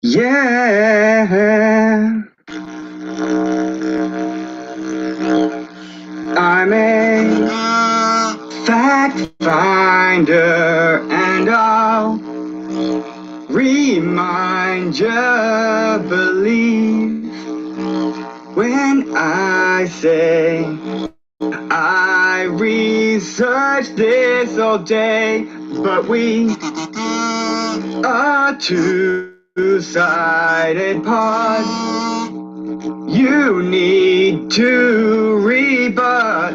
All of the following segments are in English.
Yeah, I'm a fact finder and I'll remind you, believe when I say I researched this all day, but we are two-sided pod. You need to rebut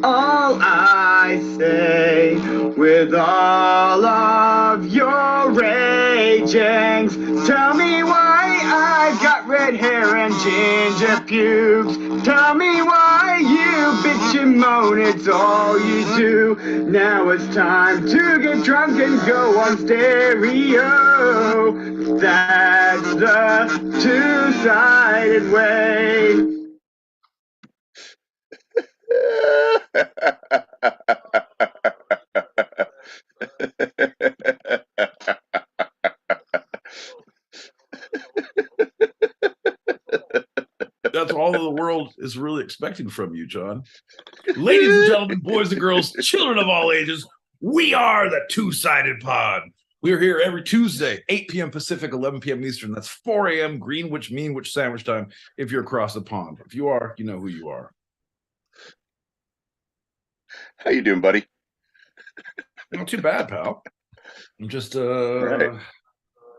all I say with all of your ragings. Tell me why I've got red hair and ginger pubes. Tell me why you bitch and moan, it's all you do. Now it's time to get drunk and go on stereo. That's the two-sided way. That's all the world is really expecting from you, John. Ladies and gentlemen, boys and girls, children of all ages, we are the Two-Sided Pod. We're here every Tuesday, 8 p.m. Pacific, 11 p.m. Eastern. That's 4 a.m. Greenwich Mean Wich Sandwich time if you're across the pond. If you are, you know who you are. How you doing, buddy? Not too bad, pal. I'm just chomping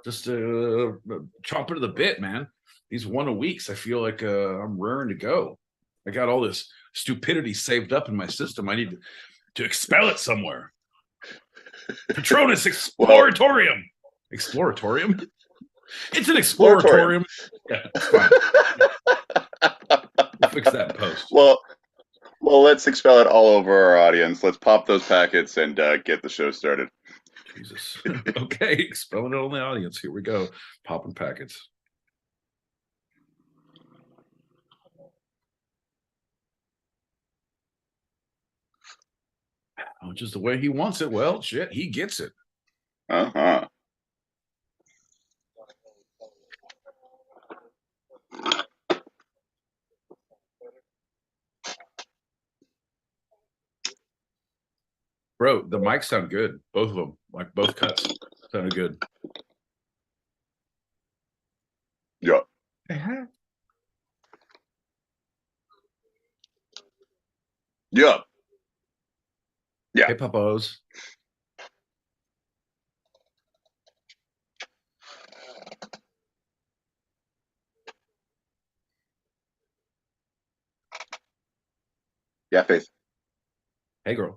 to the bit, man. These 1 a weeks, I feel like I'm raring to go. I got all this stupidity saved up in my system. I need to expel it somewhere. Patronus Exploratorium. Exploratorium? It's an exploratorium. Yeah, it's fine. We'll fix that in post. Well, let's expel it all over our audience. Let's pop those packets and get the show started. Jesus. Okay, expelling it on the audience. Here we go. Popping packets. Oh, just the way he wants it. Well, shit, he gets it. Uh-huh. Bro, the mics sound good. Both of them. Like both cuts sounded good. Yeah. Yeah. Yeah. Hey, Papa's. Yeah, Faith. Hey, girl.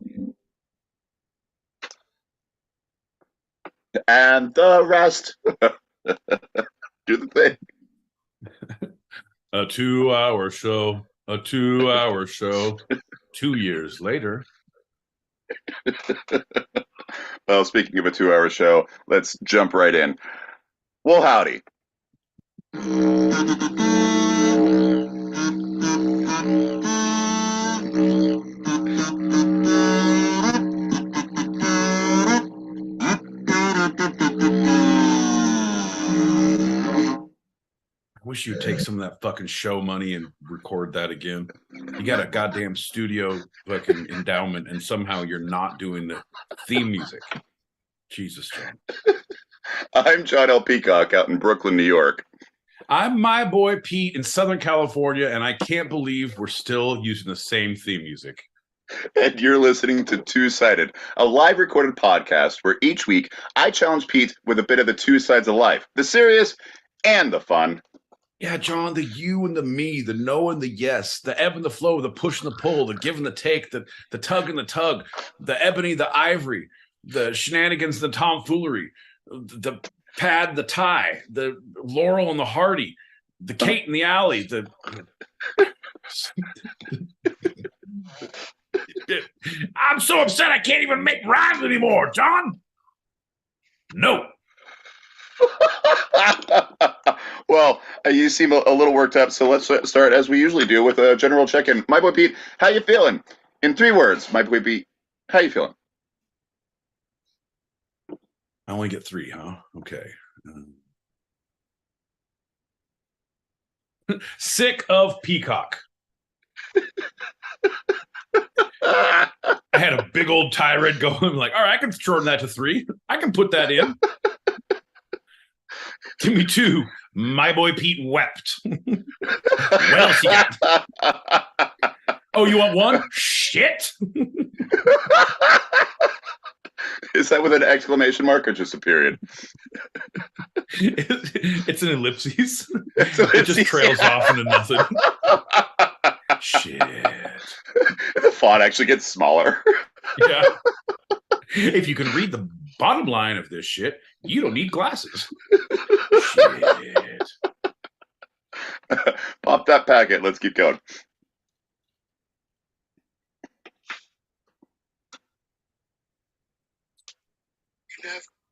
And the rest. Do the thing. A 2-hour show. A 2-hour show. 2 years later. Well, speaking of a 2-hour show, let's jump right in. Well, howdy. I wish you'd take some of that fucking show money and record that again. You got a goddamn studio fucking endowment, and somehow you're not doing the theme music. Jesus, John. I'm John L. Peacock out in Brooklyn, New York. I'm my boy Pete in Southern California, and I can't believe we're still using the same theme music. And you're listening to Two-Sided, a live recorded podcast where each week I challenge Pete with a bit of the two sides of life, the serious and the fun. Yeah, John, the you and the me, the no and the yes, the ebb and the flow, the push and the pull, the give and the take, the tug and the tug, the ebony, the ivory, the shenanigans, the tomfoolery, the pad, the tie, the Laurel and the Hardy, the Kate and the alley, the I'm so upset I can't even make rhymes anymore, John. No. Well, you seem a little worked up, so let's start as we usually do with a general check-in. My boy Pete, how you feeling? In 3 words, my boy Pete, how you feeling? I only get 3, huh? Okay. Sick of Peacock. I had a big old tirade going like, all right, I can shorten that to 3. I can put that in. Give me 2. My boy Pete wept. What else you got? Oh, you want 1? Shit. Is that with an exclamation mark or just a period? It's an ellipses. It's It just trails off into nothing. Shit. The font actually gets smaller. Yeah. If you can read the bottom line of this shit, you don't need glasses. Shit. Pop that packet. Let's keep going.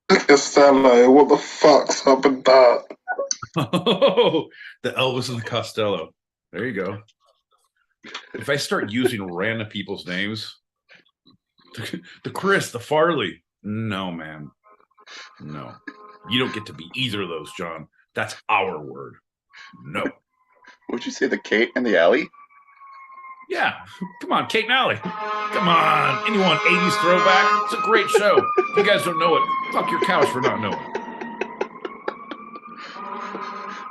Costello, what the fuck's up with that? Oh, the Elvis and the Costello. There you go. If I start using random people's names, the Chris, the Farley, no, man. No. You don't get to be either of those, John. That's our word. No. Would you say the Kate and the Alley? Yeah. Come on, Kate and Allie. Come on. Anyone 80s throwback? It's a great show. If you guys don't know it, fuck your couch for not knowing it.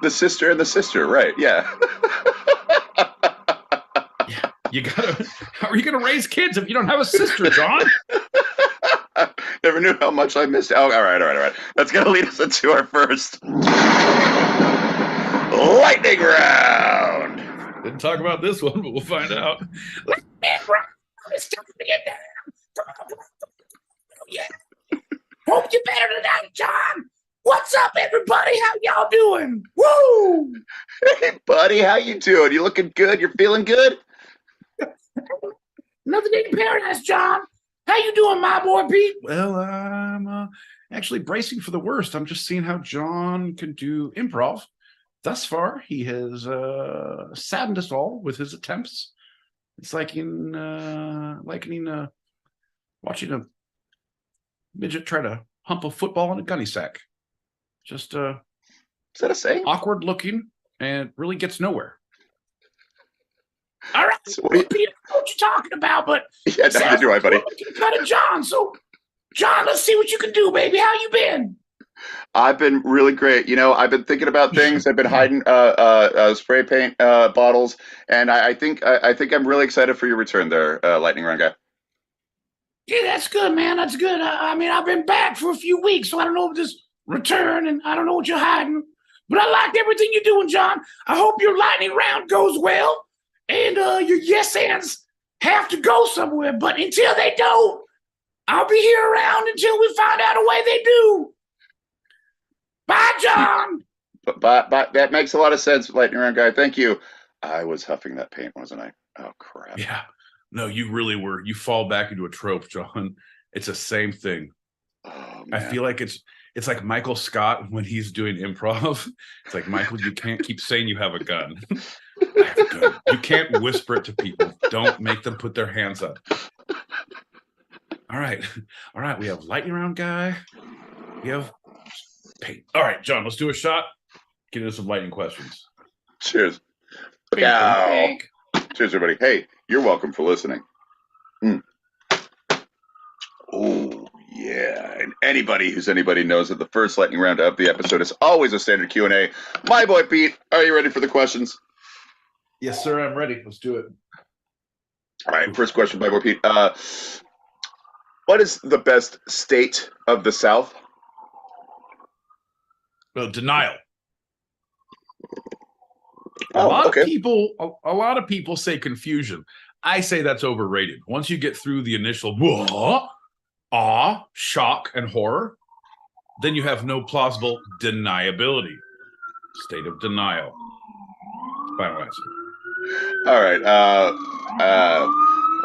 The sister and the sister, right? Yeah. Yeah. You gotta. How are you gonna raise kids if you don't have a sister, John? Never knew how much I missed. Oh, all right. That's gonna lead us into our first lightning round. Didn't talk about this one, but we'll find out. Lightning round. It's time to get down. Yeah. Hope you're better tonight, John. What's up, everybody? How y'all doing? Woo! Hey, buddy, how you doing? You looking good? You're feeling good? Another day in paradise, John. How you doing, my boy Pete? Well, I'm actually bracing for the worst. I'm just seeing how John can do improv. Thus far, he has saddened us all with his attempts. It's like watching a midget try to hump a football in a gunny sack. Just Is that a saying? Awkward looking and really gets nowhere. All right, So Peter, I know what you're talking about, but Yeah, neither do I, buddy. Cut it, John. So, John, let's see what you can do, baby. How you been? I've been really great. You know, I've been thinking about things. I've been hiding spray paint bottles, and I think I'm really excited for your return there, lightning round guy. Yeah, that's good, man. That's good. I mean, I've been back for a few weeks, so I don't know if this return, and I don't know what you're hiding. But I liked everything you're doing, John. I hope your lightning round goes well, and your yes ands have to go somewhere. But until they don't, I'll be here around until we find out a way they do. Bye, John. But that makes a lot of sense, lightning round guy. Thank you. I was huffing that paint, wasn't I? Oh crap. Yeah. No, you really were. You fall back into a trope, John. It's the same thing. Oh, I feel like it's like Michael Scott when he's doing improv. It's like, Michael, you can't keep saying you have a gun. I have a gun. You can't whisper it to people. Don't make them put their hands up. All right. We have lightning round guy. We have paint. All right, John, let's do a shot. Get into some lightning questions. Cheers. Pink, pink. Cheers, everybody. Hey, you're welcome for listening. Oh, yeah. And anybody knows that the first lightning round of the episode is always a standard Q&A. My boy Pete, are you ready for the questions? Yes, sir. I'm ready. Let's do it. All right. First question, my boy Pete. What is the best state of the South? Well, denial. Oh, a lot okay. of people say confusion. I say that's overrated. Once you get through the initial awe, shock, and horror, then you have no plausible deniability. State of denial. Final answer. All right.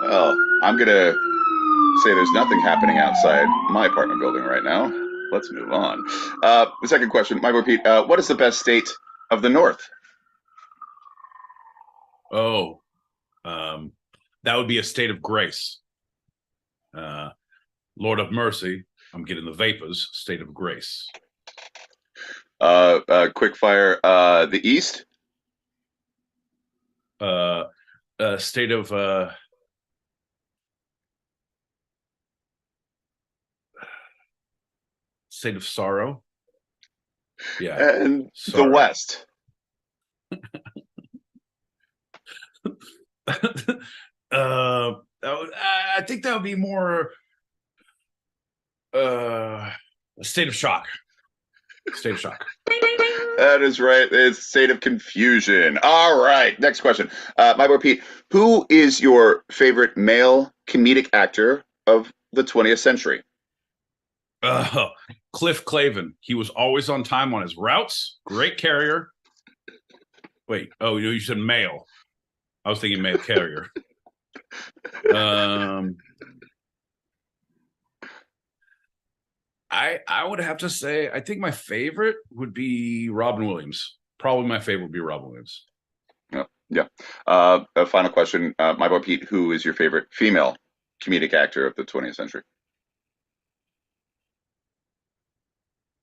Well, I'm gonna say there's nothing happening outside my apartment building right now. Let's move on. The second question, my boy Pete. What is the best state of the North? Oh, that would be a state of grace. Lord of mercy, I'm getting the vapors. State of grace. Quick fire. The East. State of sorrow. Yeah. And Sorrow. the West. I think that would be more a state of shock. State of shock. That is right. It's State of Confusion. All right. Next question. My boy Pete, who is your favorite male comedic actor of the 20th century? Cliff Clavin. He was always on time on his routes. Great carrier. Wait. Oh, you said male. I was thinking male carrier. I would have to say, I think my favorite would be Robin Williams. Probably my favorite would be Robin Williams. Yeah. A final question. My boy Pete, who is your favorite female comedic actor of the 20th century?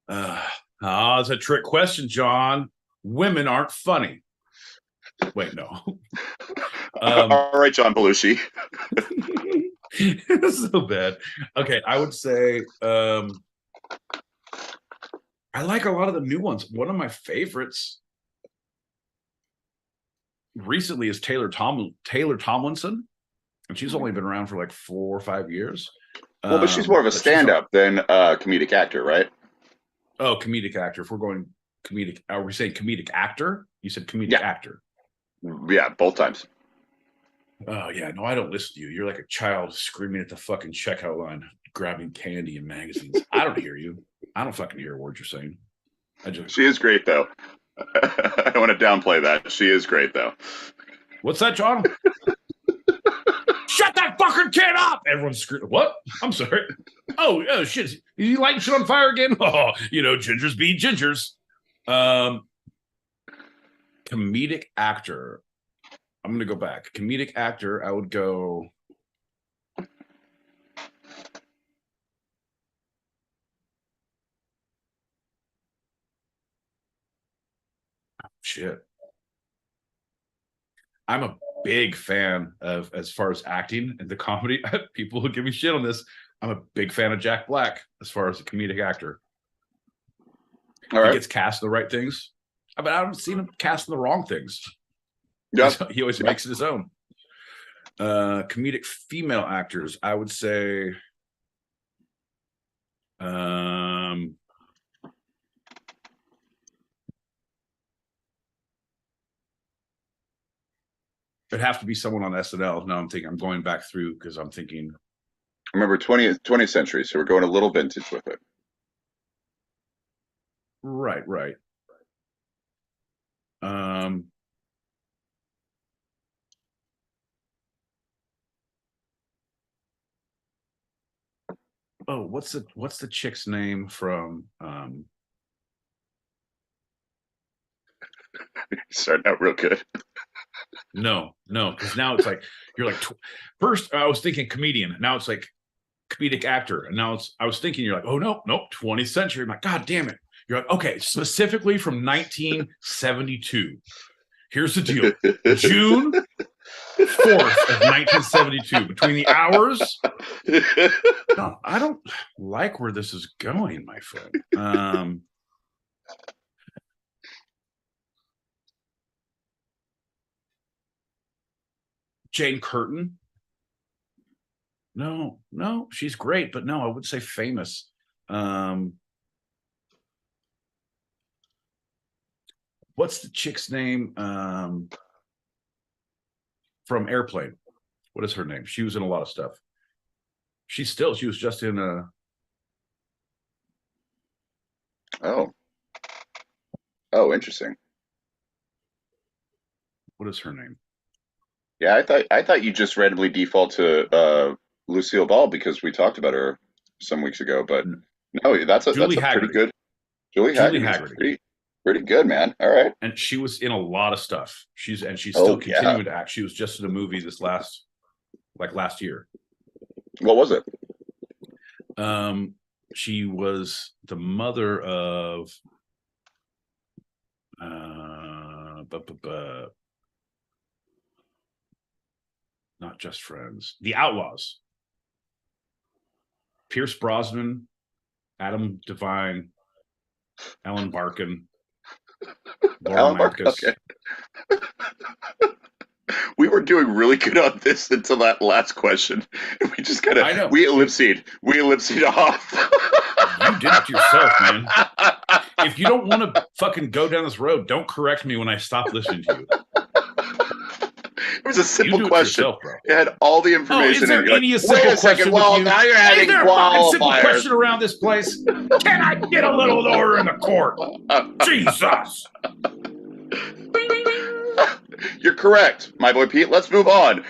It's a trick question, John. Women aren't funny. Wait, no. All right, John Belushi. So bad. Okay, I would say I like a lot of the new ones. One of my favorites recently is Taylor Tomlinson, and she's only been around for like 4 or 5 years. Well, but she's more of a stand-up than a comedic actor, right? Oh, comedic actor. If we're going comedic, are we saying comedic actor? You said comedic actor. Yeah, both times. Oh, yeah. No, I don't listen to you. You're like a child screaming at the fucking checkout line, grabbing candy and magazines. I don't hear you. I don't fucking hear a word you're saying. She is great, though. I don't want to downplay that. She is great, though. What's that, John? Shut that fucking kid up! Everyone's screaming. What? I'm sorry. Oh, shit. Is he lighting shit on fire again? Oh, gingers be gingers. Comedic actor. I'm going to go back. Comedic actor, I would go... Shit. I'm a big fan of, as far as acting and the comedy, people who give me shit on this, I'm a big fan of Jack Black as far as a comedic actor. He gets cast in the right things. But I haven't seen him cast in the wrong things. Yeah. He always makes it his own. Comedic female actors, I would say it'd have to be someone on SNL. Now I'm going back through because I'm thinking. Remember 20th century, so we're going a little vintage with it. Right. Oh, what's the chick's name from starting out real good. No, because now it's like you're like first I was thinking comedian, now it's like comedic actor, and now I was thinking you're like, oh no, 20th century. I'm like, god damn it. You're like, okay, specifically from 1972. Here's the deal. June 4th of 1972, between the hours. No, I don't like where this is going, my friend. Jane Curtin. No, she's great, but no, I would say famous. What's the chick's name from Airplane? What is her name? She was in a lot of stuff. She was just in a. Oh, interesting. What is her name? Yeah, I thought you just randomly default to Lucille Ball because we talked about her some weeks ago, but no, that's a pretty good. Julie Haggerty. Pretty good, man. All right. And she was in a lot of stuff. She's still continuing to act. She was just in a movie last year. What was it? She was the mother of Not Just Friends. The Outlaws. Pierce Brosnan, Adam Devine, Ellen Barkin, Laura Marcus. Okay. We were doing really good on this until that last question. We just kind of we ellipsed off. You did it yourself, man. If you don't want to fucking go down this road, don't correct me when I stop listening to you. It was a simple question. It had all the information. Is there any simple question? Well, now you're adding qualifiers. Is there a fucking simple question around this place? Can I get a little order in the court? Jesus. You're correct, my boy Pete. Let's move on.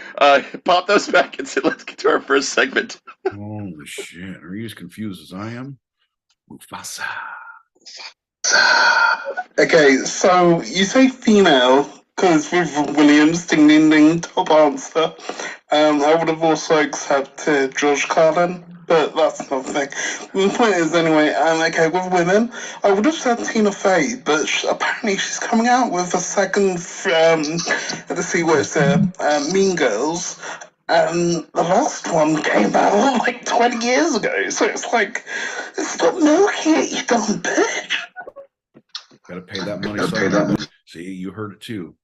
Pop those back and let's get to our first segment. Holy shit. Are you as confused as I am? Mufasa. Okay, so you say female because with Williams, ding ding ding, top answer. I would have also accepted George Carlin, but that's not the thing. The point is, anyway, okay, with women, I would have said Tina Fey, but apparently she's coming out with a second, let's see what it's Mean Girls. The last one came out like 20 years ago, so it's like, stop milking it, you dumb bitch. Gotta pay that money. See, you heard it too.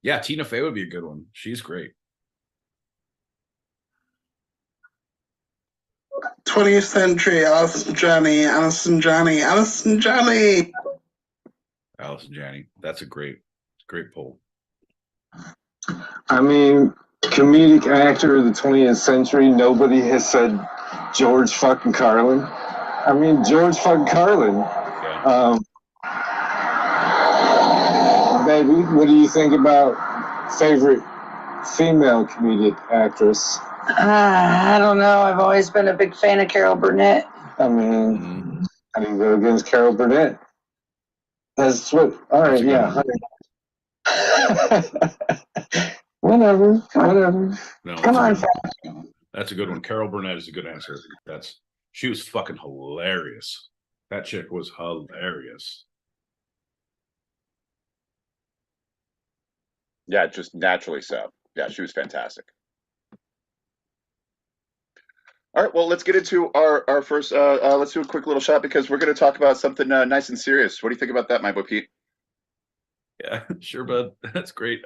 Yeah, Tina Fey would be a good one. She's great. 20th century, Allison Janney. Allison Janney. That's a great poll. I mean, comedic actor of the 20th century, nobody has said George fucking Carlin. I mean, George fucking Carlin. Yeah. Baby, what do you think about favorite female comedic actress? I don't know. I've always been a big fan of Carol Burnett. I mean, how do you go against Carol Burnett? That's what. All right, yeah. Whatever. No, come on. That's a good one. Carol Burnett is a good answer. She was fucking hilarious. That chick was hilarious. Yeah, just naturally so. Yeah, she was fantastic. All right, well, let's get into our first. Let's do a quick little shot because we're going to talk about something nice and serious. What do you think about that, my boy Pete? Yeah, sure, bud. That's great.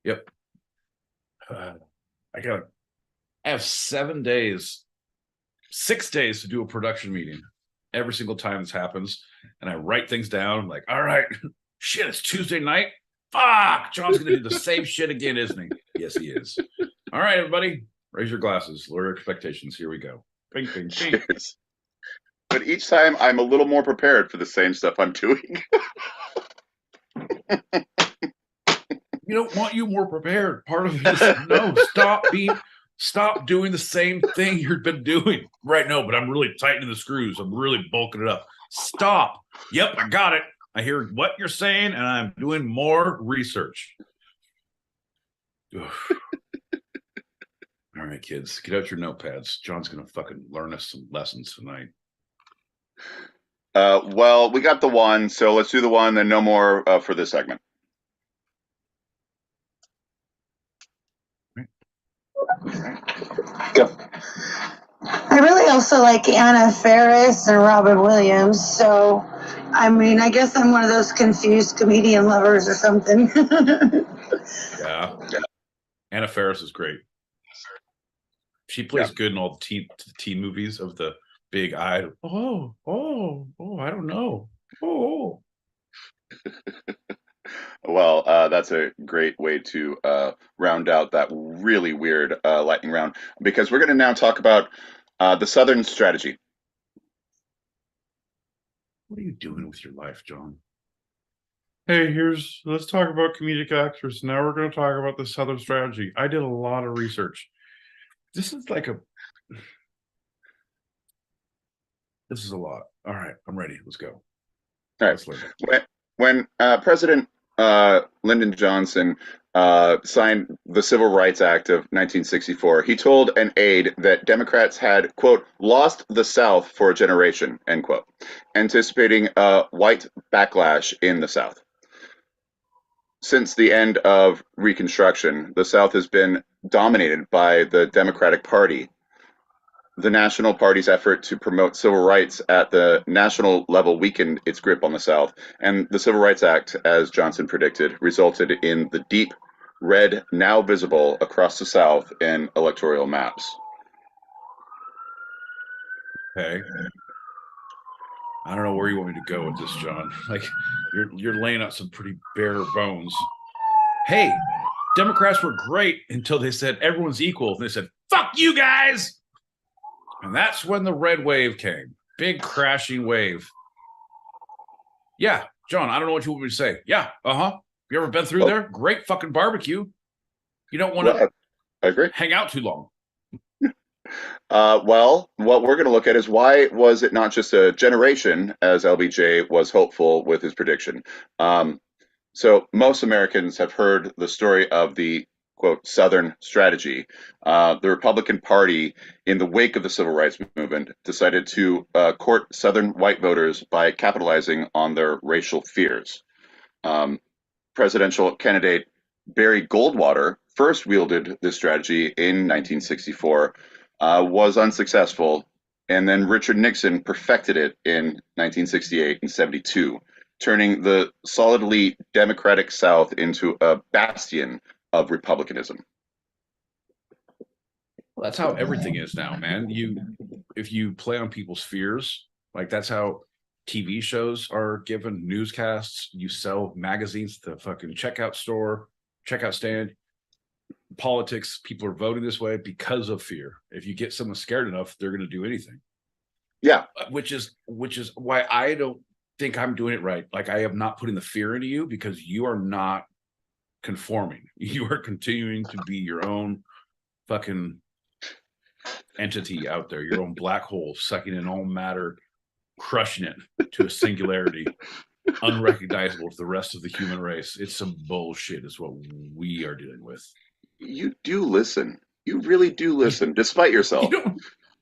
Yep. I have 6 days to do a production meeting every single time this happens, and I write things down. I'm like, all right. Shit, it's Tuesday night. Fuck, John's going to do the same shit again, isn't he? Yes, he is. All right, everybody, raise your glasses, lower your expectations. Here we go. Bing, bing, bing. Cheers. But each time I'm a little more prepared for the same stuff I'm doing. You don't want you more prepared. Part of it is stop doing the same thing you've been doing. Right, no, but I'm really tightening the screws. I'm really bulking it up. Stop. Yep, I got it. I hear what you're saying, and I'm doing more research. All right, kids, get out your notepads. John's going to fucking learn us some lessons tonight. Well, we got the one, so let's do the one, then no more for this segment. Go. I really also like Anna Faris and Robin Williams, so I mean, I guess I'm one of those confused comedian lovers or something. Yeah. Anna Faris is great. She plays good in all the teen movies of the big-eyed, I don't know. Well, that's a great way to round out that really weird lightning round, because we're going to now talk about the Southern strategy. What are you doing with your life, John? Hey, let's talk about comedic actors. Now we're going to talk about the Southern strategy. I did a lot of research. This is a lot. All right, I'm ready. Let's go. All right. When President Lyndon Johnson signed the Civil Rights Act of 1964, he told an aide that Democrats had, quote, lost the South for a generation, end quote, anticipating a white backlash in the South. since the end of Reconstruction, the South has been dominated by the Democratic Party. The National Party's effort to promote civil rights at the national level weakened its grip on the South, and the Civil Rights Act, as Johnson predicted, resulted in the deep red now visible across the South in electoral maps. Okay. I don't know where you want me to go with this, John. Like, you're laying out some pretty bare bones. Hey, Democrats were great until they said everyone's equal. And they said, fuck you guys. And that's when the red wave came. Big crashing wave. Yeah, John, I don't know what you want me to say. Yeah, you ever been through there? Great fucking barbecue. You don't want to I agree. Hang out too long. Well, what we're going to look at is why was it not just a generation, as LBJ was hopeful with his prediction. So most Americans have heard the story of the, quote, Southern strategy. The Republican Party, in the wake of the Civil Rights Movement, decided to court Southern white voters by capitalizing on their racial fears. Presidential candidate Barry Goldwater first wielded this strategy in 1964, was unsuccessful, and then Richard Nixon perfected it in 1968 and 72, turning the solidly Democratic South into a bastion of republicanism. Well, that's how everything is now, man. If you play on people's fears, like that's how TV shows are given, newscasts, you sell magazines at the fucking checkout stand. Politics, people are voting this way because of fear. If you get someone scared enough, they're going to do anything. Yeah. Which is why I don't think I'm doing it right. Like, I am not putting the fear into you because you are not conforming. You are continuing to be your own fucking entity out there, your own black hole, sucking in all matter, crushing it to a singularity, unrecognizable to the rest of the human race. It's some bullshit is what we are dealing with. You do listen. You really do listen, despite yourself.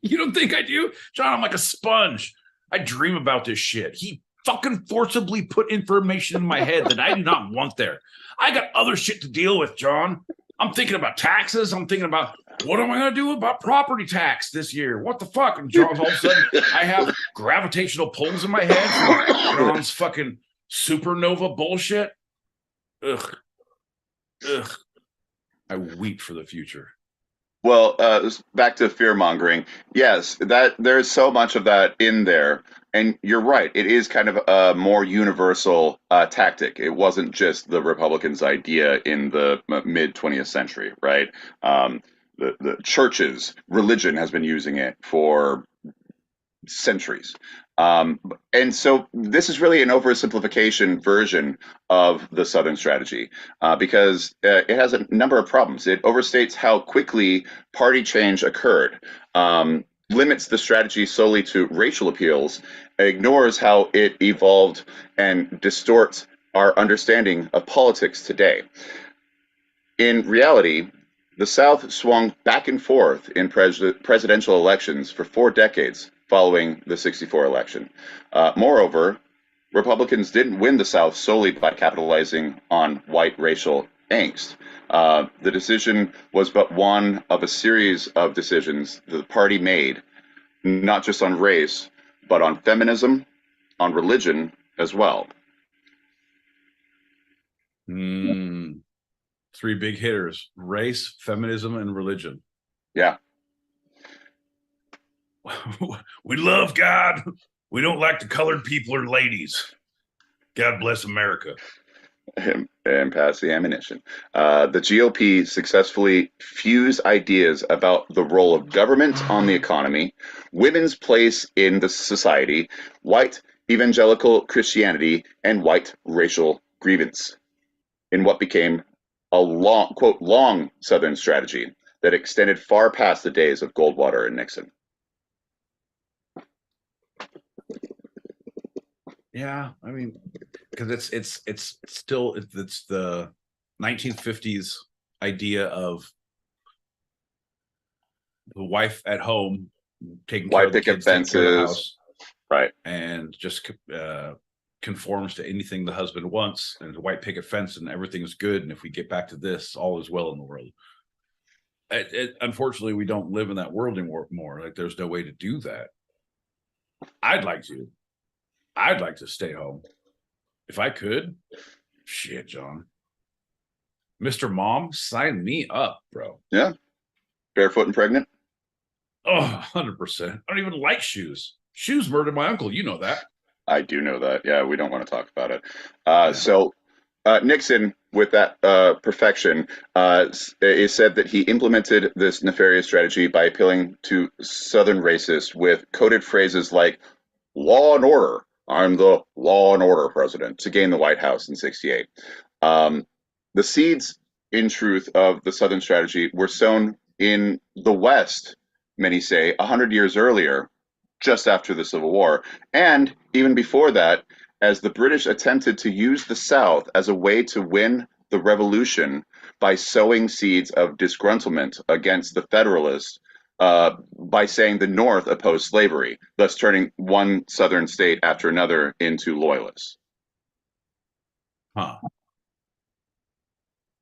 You don't think I do? John, I'm like a sponge. I dream about this shit. He fucking forcibly put information in my head that I do not want there. I got other shit to deal with, John. I'm thinking about taxes. I'm thinking about what am I going to do about property tax this year? What the fuck? And John's all of a sudden, I have gravitational pulls in my head from John's fucking supernova bullshit. Ugh. I weep for the future. Well, back to fear mongering. Yes, that there's so much of that in there, and you're right. It is kind of a more universal tactic. It wasn't just the Republicans' idea in the mid 20th century, right? The churches, religion has been using it for centuries. And so this is really an oversimplification version of the Southern strategy because it has a number of problems. It overstates how quickly party change occurred, limits the strategy solely to racial appeals, ignores how it evolved, and distorts our understanding of politics today. In reality, the South swung back and forth in presidential elections for 4 decades following the '64 election. Moreover, Republicans didn't win the South solely by capitalizing on white racial angst. The decision was but one of a series of decisions that the party made, not just on race, but on feminism, on religion as well. 3 big hitters: race, feminism, and religion. Yeah. We love God. We don't like the colored people or ladies. God bless America. And pass the ammunition. The GOP successfully fused ideas about the role of government on the economy, women's place in the society, white evangelical Christianity, and white racial grievance in what became a long, quote, long Southern strategy that extended far past the days of Goldwater and Nixon. Yeah, I mean, because it's still the 1950s idea of the wife at home taking care of the kids, taking care of the house, right, and just conforms to anything the husband wants, and the white picket fence, and everything's good. And if we get back to this, all is well in the world. Unfortunately, we don't live in that world anymore. Like, there's no way to do that. I'd like to stay home if I could. Shit, John. Mr. Mom, sign me up, bro. Yeah. Barefoot and pregnant? Oh, 100%. I don't even like shoes. Shoes murdered my uncle. You know that. I do know that. Yeah, we don't want to talk about it. So Nixon, with that perfection, it said that he implemented this nefarious strategy by appealing to Southern racists with coded phrases like law and order. I'm the law and order president, to gain the White House in 1968. The seeds, in truth, of the Southern strategy were sown in the West, many say, 100 years earlier, just after the Civil War, and even before that, as the British attempted to use the South as a way to win the Revolution by sowing seeds of disgruntlement against the Federalists by saying the North opposed slavery, thus turning one Southern state after another into loyalists. Huh.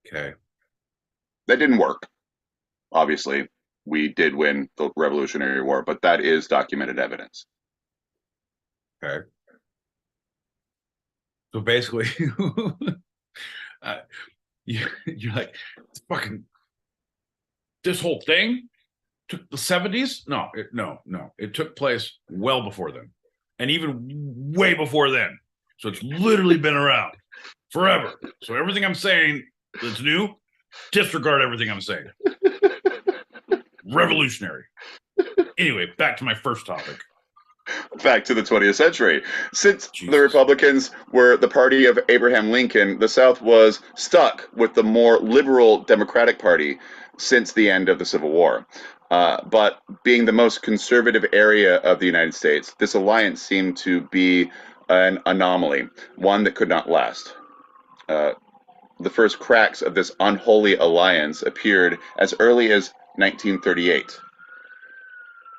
Okay. That didn't work. Obviously, we did win the Revolutionary War, but that is documented evidence. Okay. So basically, you're like, fucking, this whole thing took the 70s? No. It took place well before then, and even way before then. So it's literally been around forever. So everything I'm saying that's new, disregard everything I'm saying. Revolutionary. Anyway, back to my first topic. Back to the 20th century. Since the Republicans were the party of Abraham Lincoln, the South was stuck with the more liberal Democratic Party since the end of the Civil War. But being the most conservative area of the United States, this alliance seemed to be an anomaly, one that could not last. The first cracks of this unholy alliance appeared as early as 1938.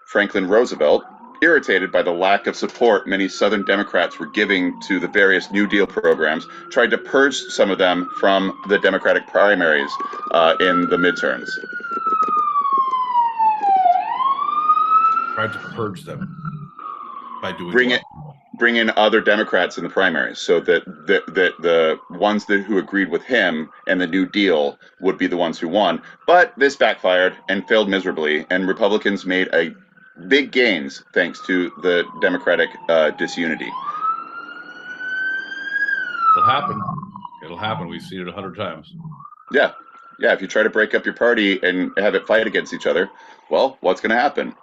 Franklin Roosevelt, irritated by the lack of support many Southern Democrats were giving to the various New Deal programs, tried to purge some of them from the Democratic primaries in the midterms. Tried to purge them by doing bring in other Democrats in the primaries, so that the ones who agreed with him and the New Deal would be the ones who won. But this backfired and failed miserably, and Republicans made a big gains thanks to the Democratic disunity. It'll happen. We've seen it 100 times. Yeah. If you try to break up your party and have it fight against each other, well, what's going to happen?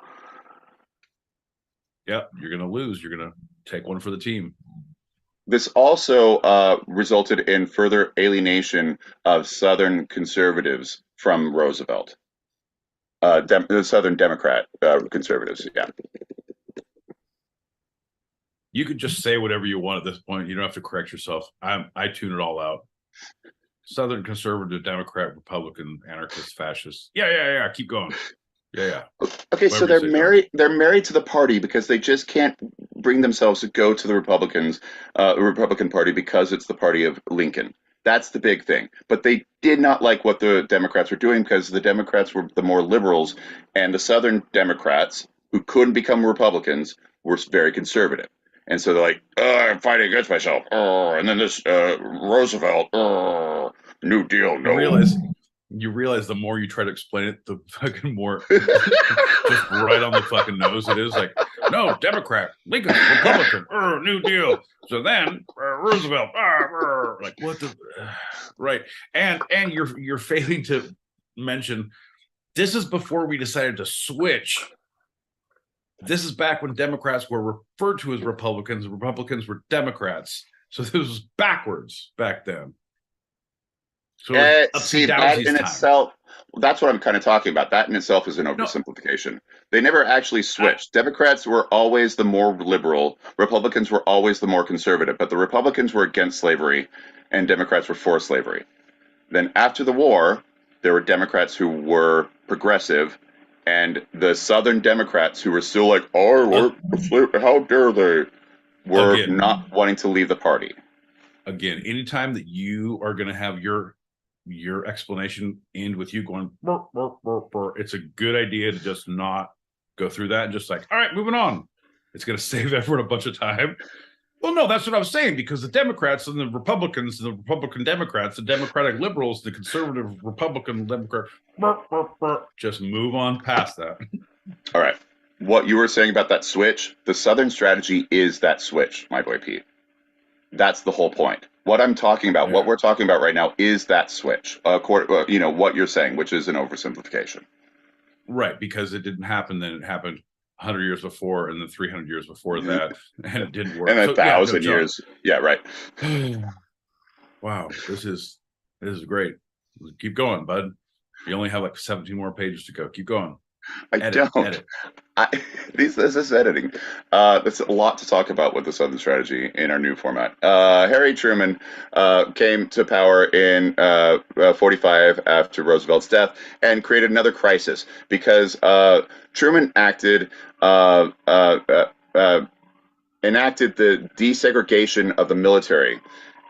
Yep, you're going to lose. You're going to take one for the team. This also resulted in further alienation of Southern conservatives from Roosevelt. The Southern Democrat conservatives, yeah. You could just say whatever you want at this point. You don't have to correct yourself. I tune it all out. Southern conservative, Democrat, Republican, anarchist, fascist. Yeah. Keep going. Yeah. Okay, so they're married. They're married to the party because they just can't bring themselves to go to the Republican Party because it's the party of Lincoln. That's the big thing. But they did not like what the Democrats were doing because the Democrats were the more liberals, and the Southern Democrats, who couldn't become Republicans, were very conservative. And so they're like, I'm fighting against myself. And then this Roosevelt, New Deal, no. You realize the more you try to explain it, the fucking more just right on the fucking nose it is. Like, no, Democrat, Lincoln, Republican, New Deal. So then Roosevelt, like what the right? And you're failing to mention this is before we decided to switch. This is back when Democrats were referred to as Republicans and Republicans were Democrats. So this was backwards back then. So see, that in itself, that's what I'm kind of talking about. That in itself is an oversimplification. No. They never actually switched. Democrats were always the more liberal. Republicans were always the more conservative. But the Republicans were against slavery, and Democrats were for slavery. Then after the war, there were Democrats who were progressive, and the Southern Democrats who were still like, how dare they? were not wanting to leave the party. Again, anytime that you are going to have your explanation end with you going, burr, burr, burr, burr, it's a good idea to just not go through that and just like, all right, moving on. It's going to save everyone a bunch of time. Well, no, that's what I was saying, because the Democrats and the Republicans, the Republican Democrats, the Democratic liberals, the conservative Republican Democrat, just move on past that. All right. What you were saying about that switch, the Southern strategy is that switch, my boy Pete. That's the whole point. What I'm talking about, what we're talking about right now is that switch. What you're saying, which is an oversimplification. Right, because it didn't happen then. It happened 100 years before, and then 300 years before that, and it didn't work. And 1,000 years. Yeah, right. Wow, this is great. Keep going, bud. You only have like 17 more pages to go. Keep going. Edit. This is editing. That's a lot to talk about with the Southern strategy in our new format. Harry Truman came to power in 45 after Roosevelt's death and created another crisis because Truman enacted the desegregation of the military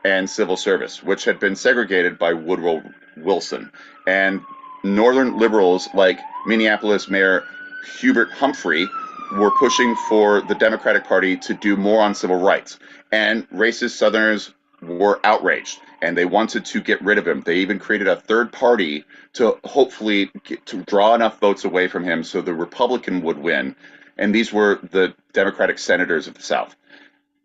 and civil service, which had been segregated by Woodrow Wilson. And Northern liberals like Minneapolis Mayor Hubert Humphrey were pushing for the Democratic Party to do more on civil rights. And racist Southerners were outraged, and they wanted to get rid of him. They even created a third party to hopefully to draw enough votes away from him so the Republican would win. And these were the Democratic senators of the South.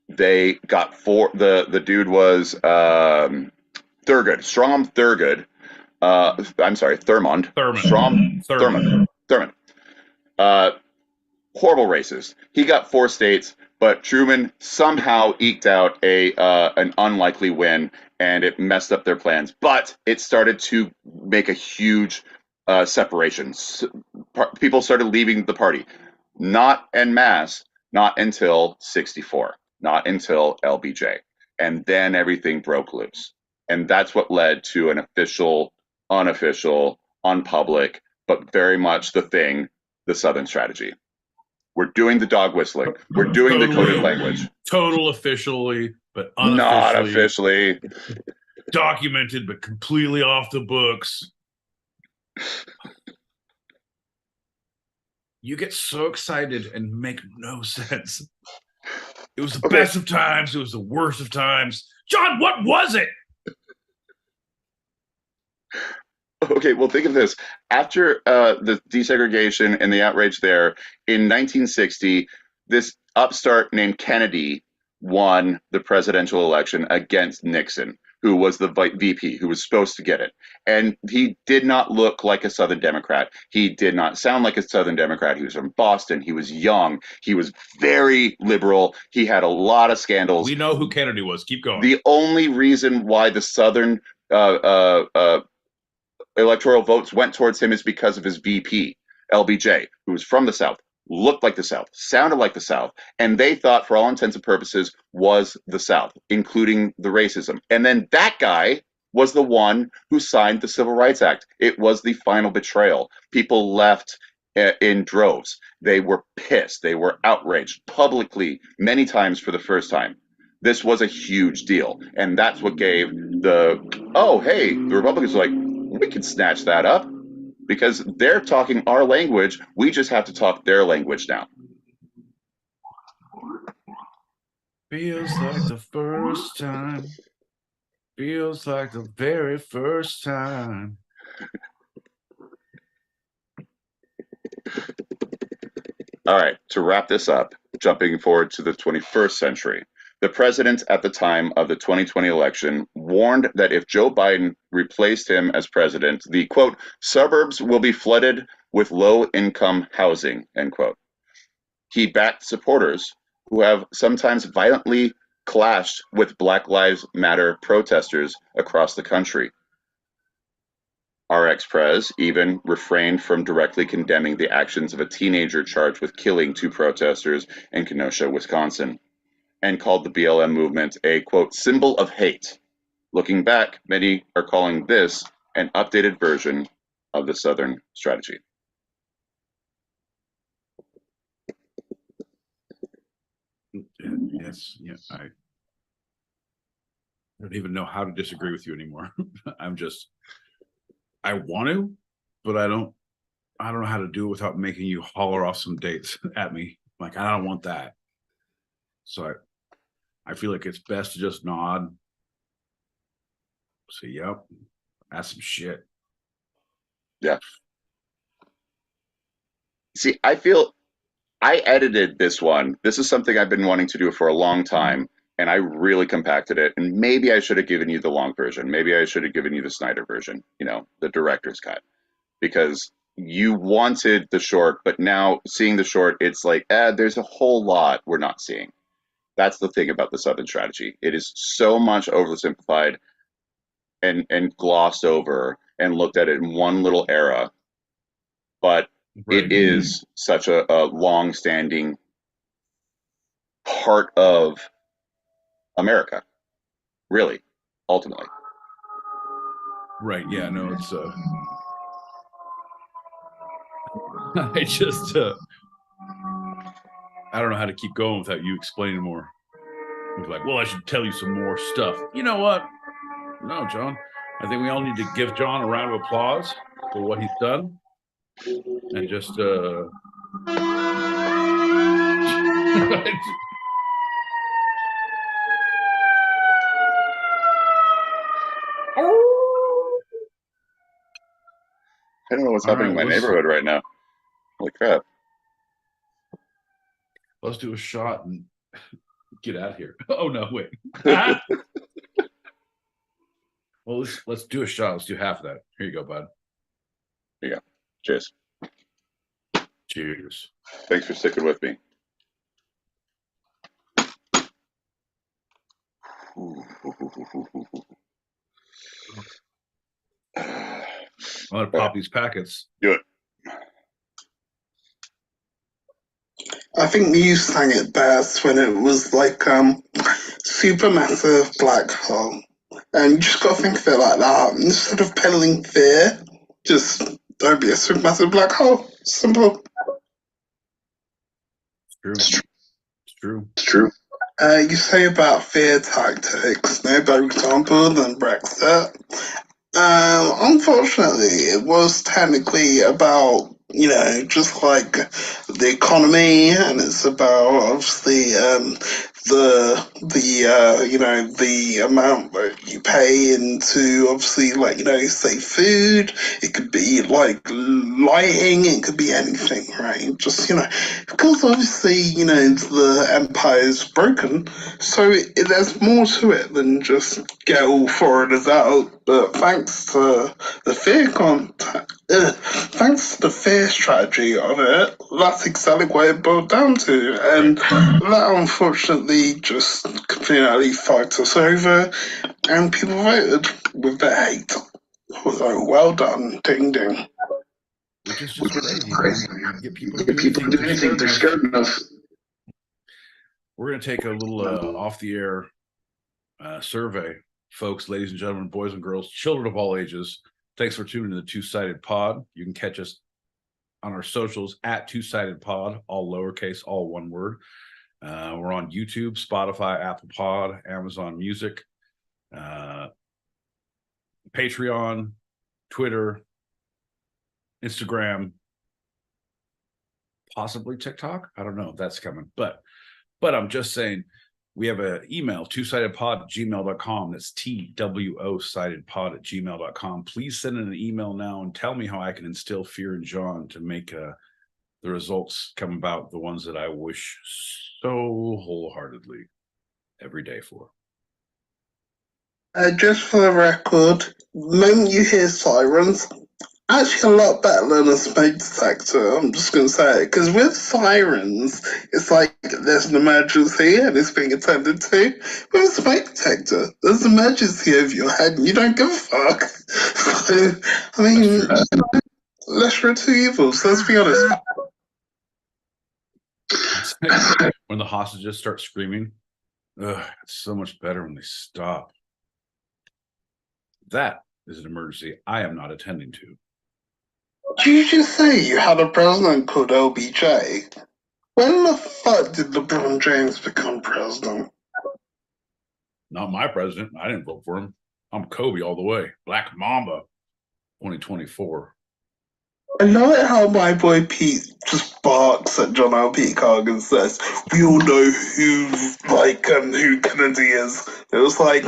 They got the dude was Thurgood, Strom Thurgood. I'm sorry, Thurmond. Thurmond. Horrible racist. He got 4 states, but Truman somehow eked out an unlikely win, and it messed up their plans. But it started to make a huge separation. People started leaving the party. Not en masse, not until 64, not until LBJ. And then everything broke loose. And that's what led to an official, unofficial, unpublic, but very much the Southern strategy. We're doing the dog whistling. We're doing the coded language. Total officially, but unofficially. Not officially. Documented, but completely off the books. You get so excited and make no sense. It was the best of times. It was the worst of times. John, what was it? Okay, well, think of this. After the desegregation and the outrage there, in 1960, this upstart named Kennedy won the presidential election against Nixon, who was the VP, who was supposed to get it. And he did not look like a Southern Democrat. He did not sound like a Southern Democrat. He was from Boston. He was young. He was very liberal. He had a lot of scandals. We know who Kennedy was. Keep going. The only reason why the Southern electoral votes went towards him is because of his VP, LBJ, who was from the South, looked like the South, sounded like the South, and they thought, for all intents and purposes, was the South, including the racism. And then that guy was the one who signed the Civil Rights Act. It was the final betrayal. People left in droves. They were pissed. They were outraged publicly many times for the first time. This was a huge deal. And that's what gave the Republicans were like, we can snatch that up because they're talking our language. We just have to talk their language now. Feels like the first time. Feels like the very first time. All right, to wrap this up, jumping forward to the 21st century, the president at the time of the 2020 election warned that if Joe Biden replaced him as president, the, quote, suburbs will be flooded with low-income housing, end quote. He backed supporters who have sometimes violently clashed with Black Lives Matter protesters across the country. Our ex-pres even refrained from directly condemning the actions of a teenager charged with killing 2 protesters in Kenosha, Wisconsin, and called the BLM movement a, quote, symbol of hate. Looking back, many are calling this an updated version of the Southern strategy. Yes, yeah, I don't even know how to disagree with you anymore. I want to, but I don't know how to do it without making you holler off some dates at me. Like, I don't want that. So I feel like it's best to just nod. Say, yep, that's some shit. Yeah. See, I feel I edited this one. This is something I've been wanting to do for a long time, and I really compacted it. And maybe I should have given you the long version. Maybe I should have given you the Snyder version, the director's cut, because you wanted the short, but now seeing the short, it's like, there's a whole lot we're not seeing. That's the thing about the Southern strategy. It is so much oversimplified and glossed over and looked at it in one little era, but Right. it is such a long-standing part of America, really, ultimately. Right. Yeah. No, it's I just I don't know how to keep going without you explaining more. You're like, well, I should tell you some more stuff. You know what? No, John. I think we all need to give John a round of applause for what he's done, and just I don't know what's happening in my neighborhood right now. Holy crap. Let's do a shot and get out of here. Oh, no, wait. Well, let's do a shot. Let's do half of that. Here you go, bud. Here you go. Cheers. Cheers. Thanks for sticking with me. I'm gonna pop these packets. Do it. I think you sang it best when it was like supermassive black hole. And you just gotta think of it like that. Instead of peddling fear, just don't be a supermassive black hole. Simple. It's true. It's true. It's true. You say about fear tactics, no better example than Brexit. Unfortunately, it was technically about, just like the economy, and it's about obviously the amount that you pay into obviously say food. It could be like lighting. It could be anything, right? Just because obviously the empire is broken, so there's more to it than just get all foreigners out. But thanks to the thanks to the fear strategy of it, that's exactly what it boiled down to. And that unfortunately just completely fucked us over, and people voted with their hate. So well done, ding ding. Which is just crazy, man. You get people to do anything, they're scared enough. We're going to take a little off-the-air survey, folks, ladies and gentlemen, boys and girls, children of all ages. Thanks for tuning to the Two-Sided Pod. You can catch us on our socials at Two-Sided Pod, all lowercase, all one word. We're on YouTube, Spotify, Apple Pod, Amazon Music, Patreon, Twitter, Instagram, possibly TikTok. I don't know if that's coming, but I'm just saying, we have an email, twosidedpod@gmail.com. That's TWO-sidedpod@gmail.com. Please send in an email now and tell me how I can instill fear in John to make the results come about, the ones that I wish so wholeheartedly every day for. Just for the record, the moment you hear sirens, actually a lot better than a smoke detector. I'm just going to say it. Because with sirens, it's like there's an emergency and it's being attended to. With a smoke detector, there's an emergency over your head and you don't give a fuck. So, I mean, lesser of two evils, let's be honest. When the hostages start screaming, it's so much better when they stop. That is an emergency I am not attending to. Did you just say you had a president called LBJ? When the fuck did LeBron James become president? Not my president. I didn't vote for him. I'm Kobe all the way. Black Mamba 2024. I love it how my boy Pete just barks at John L. Peacock and says, "We all know who Kennedy is." It was like,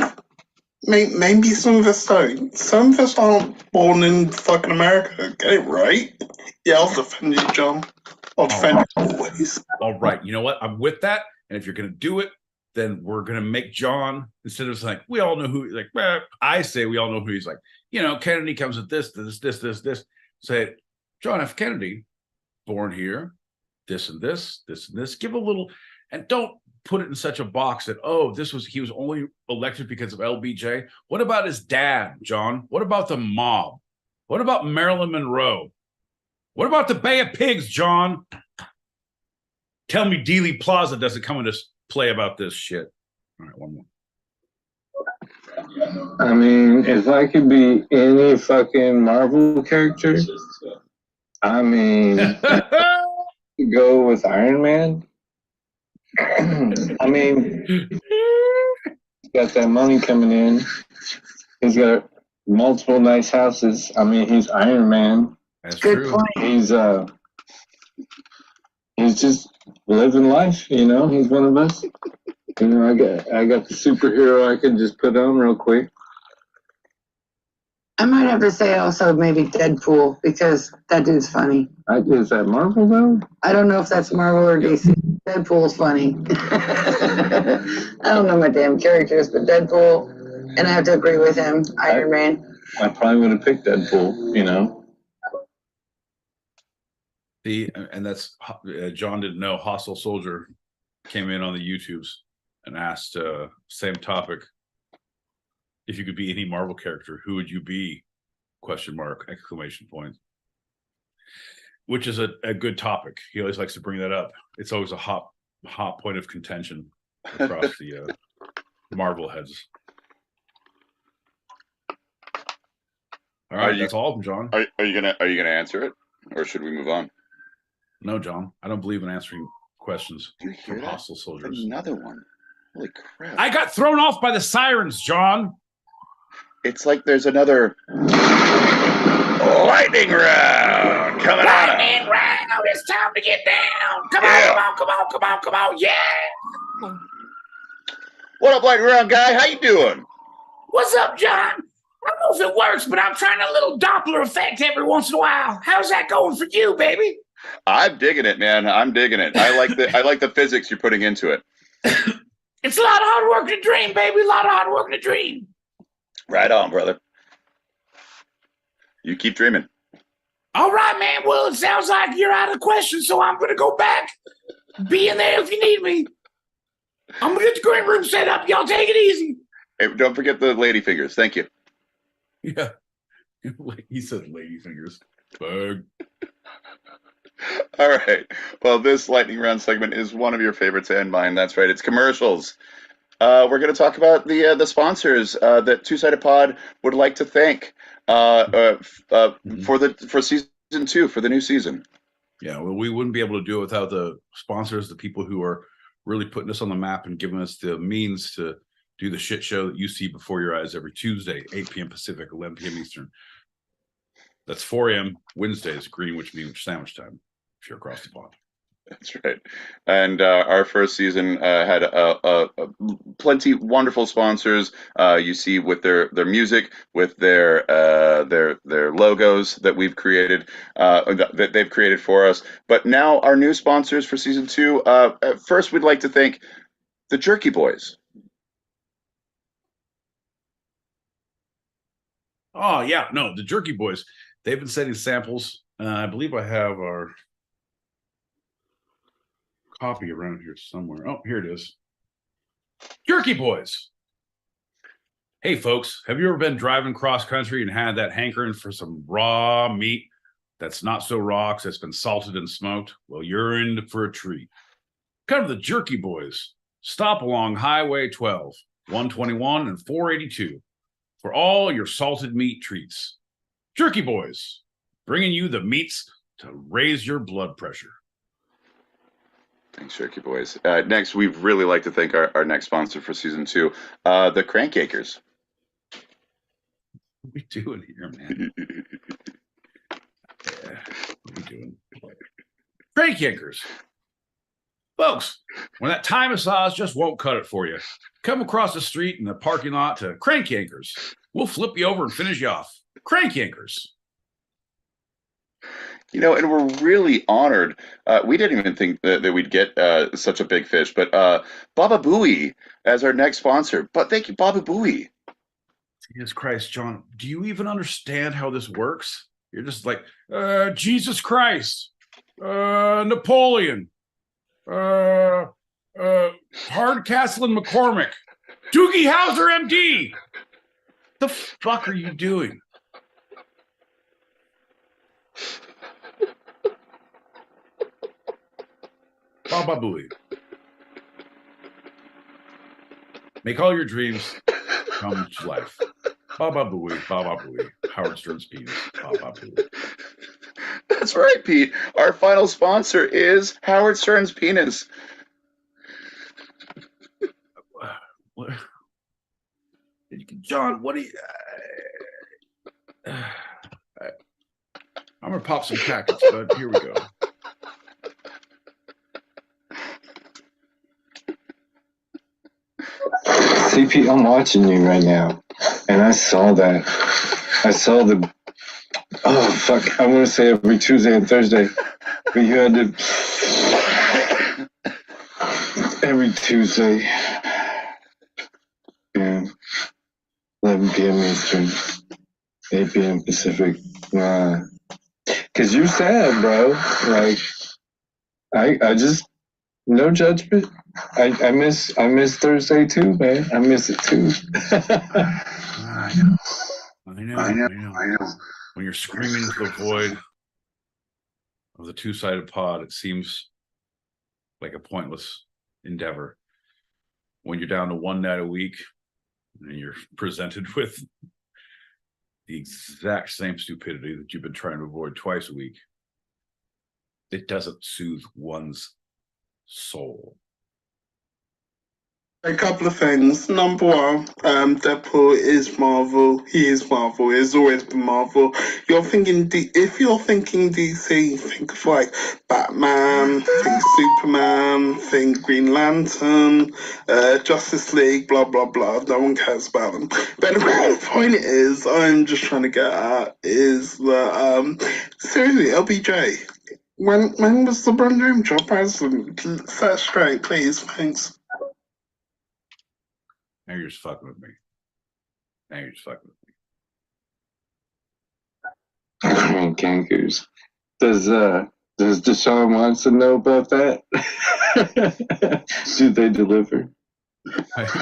maybe some of us don't. Some of us aren't born in fucking America. Get it right? Yeah, I'll defend you, John. I'll defend you always. All right. You know what? I'm with that. And if you're going to do it, then we're going to make John, instead of like, we all know who, like, well, I say we all know who he's like, Kennedy comes with this. Say, John F. Kennedy, born here, this and this. Give a little, and don't put it in such a box that, he was only elected because of LBJ. What about his dad, John? What about the mob? What about Marilyn Monroe? What about the Bay of Pigs, John? Tell me Dealey Plaza doesn't come into play about this shit. All right, one more. I mean, if I could be any fucking Marvel character, I mean, go with Iron Man. I mean, he's got that money coming in. He's got multiple nice houses. I mean, he's Iron Man. That's good true. Point. He's just living life. He's one of us. I got the superhero I can just put on real quick. I might have to say also maybe Deadpool, because that dude's funny. Is that Marvel though? I don't know if that's Marvel or DC. Deadpool's funny. I don't know my damn characters, but Deadpool, and I have to agree with him, Iron Man. I probably would have picked Deadpool, And that's, John didn't know, Hostile Soldier came in on the YouTubes and asked same topic. If you could be any Marvel character, who would you be? ? Exclamation point. Which is a good topic. He always likes to bring that up. It's always a hot point of contention across the Marvel heads. All right, that's all of them, John. Are you gonna answer it, or should we move on? No, John. I don't believe in answering questions from hostile soldiers. Another one. Holy crap! I got thrown off by the sirens, John. It's like there's another lightning round coming on. Lightning round! It's time to get down. Come on! Yeah. What up, lightning round guy? How you doing? What's up, John? I don't know if it works, but I'm trying a little Doppler effect every once in a while. How's that going for you, baby? I'm digging it, man. I'm digging it. I like the physics you're putting into it. It's a lot of hard work to dream, baby. A lot of hard work to dream. Right on, brother. You keep dreaming. All right, man. Well, it sounds like you're out of questions, so I'm going to go back. Be in there if you need me. I'm going to get the green room set up. Y'all take it easy. Hey, don't forget the lady fingers. Thank you. Yeah. He said lady fingers. Bug. All right. Well, this lightning round segment is one of your favorites and mine. That's right. It's commercials. We're going to talk about the sponsors that Two Sided Pod would like to thank for season 2, for the new season. Yeah, well, we wouldn't be able to do it without the sponsors, the people who are really putting us on the map and giving us the means to do the shit show that you see before your eyes every Tuesday, 8 p.m. Pacific, 11 p.m. Eastern. That's 4 a.m. Wednesdays, Greenwich Mean Sandwich time, if you're across the pond. That's right. And our first season had plenty wonderful sponsors. You see with their music, with their logos that we've created, that they've created for us. But now our new sponsors for season 2. First, we'd like to thank the Jerky Boys. Oh yeah, no, the Jerky Boys. They've been sending samples. I believe I have our copy around here somewhere. Oh, here it is. Jerky Boys. Hey, folks, have you ever been driving cross country and had that hankering for some raw meat that's not so raw because it's been salted and smoked? Well, you're in for a treat. Come to the Jerky Boys. Stop along Highway 12, 121, and 482 for all your salted meat treats. Jerky Boys, bringing you the meats to raise your blood pressure. Thanks, Cherokee Boys. Next, we'd really like to thank our next sponsor for season 2, the Crankacres. What are we doing here, man? Yeah, what are we doing? Crankacres. Folks, when that Thai massage just won't cut it for you, come across the street in the parking lot to Crank Yankers. We'll flip you over and finish you off. Crank Yankers. You know, and we're really honored. We didn't even think that we'd get such a big fish, but Baba Booey as our next sponsor. But thank you, Baba Booey. Jesus Christ, John, do you even understand how this works? You're just like, Jesus Christ, Napoleon, Hardcastle and McCormick, Doogie Howser, MD. The fuck are you doing? Baba Booey. Make all your dreams come to life. Baba Booey, Baba Booey. Howard Stern's penis. Baba Booey. That's right, Pete. Our final sponsor is Howard Stern's penis. John, what do you... I'm going to pop some packets, bud. Here we go. CP, I'm watching you right now, and I saw that. I saw the... Oh, fuck. I want to say every Tuesday and Thursday, but you had to... Every Tuesday. Yeah. 11 p.m. Eastern, 8 p.m. Pacific. Because you're sad, bro. Like, I just... No judgment. I miss Thursday too, man. I miss it too. I know. When you're screaming into the void of the two-sided pod, it seems like a pointless endeavor. When you're down to one night a week and you're presented with the exact same stupidity that you've been trying to avoid twice a week, it doesn't soothe one's soul. A couple of things. Number one, Deadpool is Marvel. He is Marvel. He's always been Marvel. You're thinking, if you're thinking DC, think of like Batman, think Superman, think Green Lantern, Justice League, blah blah blah. No one cares about them. But the point is, I'm just trying to get at is that seriously, LBJ. When was the Dream job president? Set straight, please. Thanks. Now you're just fucking with me. Cankers. Does Deshaun Watson know about that? Do they deliver? I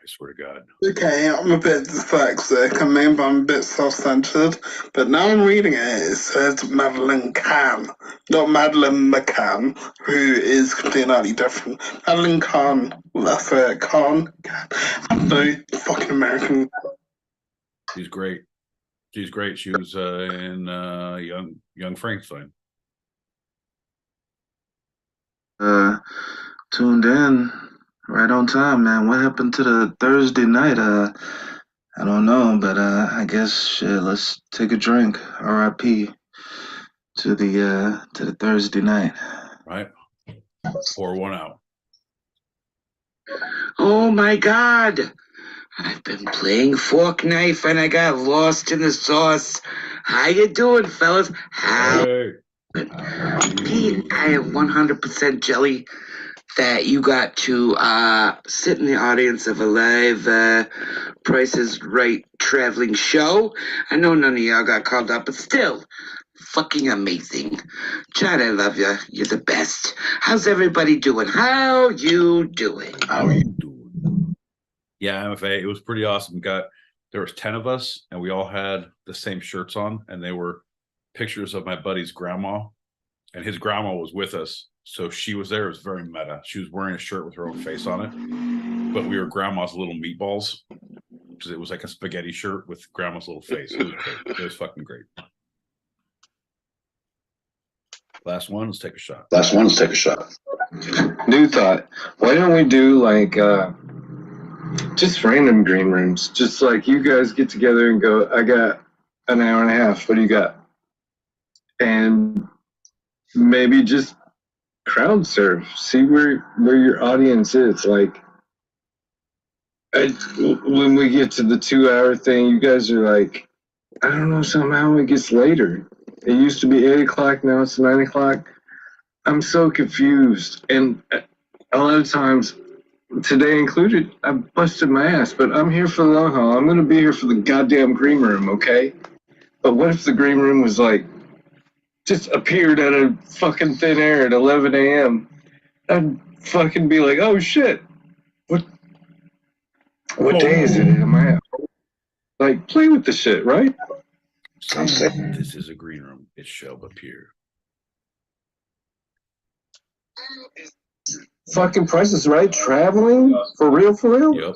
swear to God. Okay, I'm a bit dyslexic and maybe I'm a bit self-centered, but now I'm reading it, it says Madeline Kahn, not Madeline McCann, who is completely different. Madeline Kahn, that's it, Kahn. No, fucking American. She's great. She was in Young Frankenstein. Tuned in right on time, man. What happened to the Thursday night? I don't know, but I guess shit, let's take a drink. R.I.P. to the Thursday night. Right. Pour one out. Oh my God! I've been playing Fork Knife and I got lost in the sauce. How you doing, fellas? Hey. Pete, I am 100% jelly that you got to sit in the audience of a live Price is Right traveling show. I know none of y'all got called up, but still, fucking amazing. Chad, I love you. You're the best. How's everybody doing? How you doing? Yeah, MFA, it was pretty awesome. There was 10 of us, and we all had the same shirts on, and they were pictures of my buddy's grandma, and his grandma was with us. So she was there. It was very meta. She was wearing a shirt with her own face on it, but we were grandma's little meatballs because it was like a spaghetti shirt with grandma's little face. It was great. It was fucking great. Last one. Let's take a shot. New thought. Why don't we do like just random green rooms? Just like you guys get together and go, I got an hour and a half. What do you got? And maybe just crowd surf. See where your audience is. Like, when we get to the 2 hour thing, you guys are like, I don't know, somehow it gets later. It used to be 8 o'clock, now it's 9 o'clock. I'm so confused. And a lot of times, today included, I busted my ass, but I'm here for the long haul. I'm going to be here for the goddamn green room, okay? But what if the green room was like, just appeared out of fucking thin air at 11 a.m.? I'd fucking be like, oh shit. What day is it? Am I like, play with the shit, right? This is a green room. It shall appear. Fucking Price is Right traveling? For real? Yep.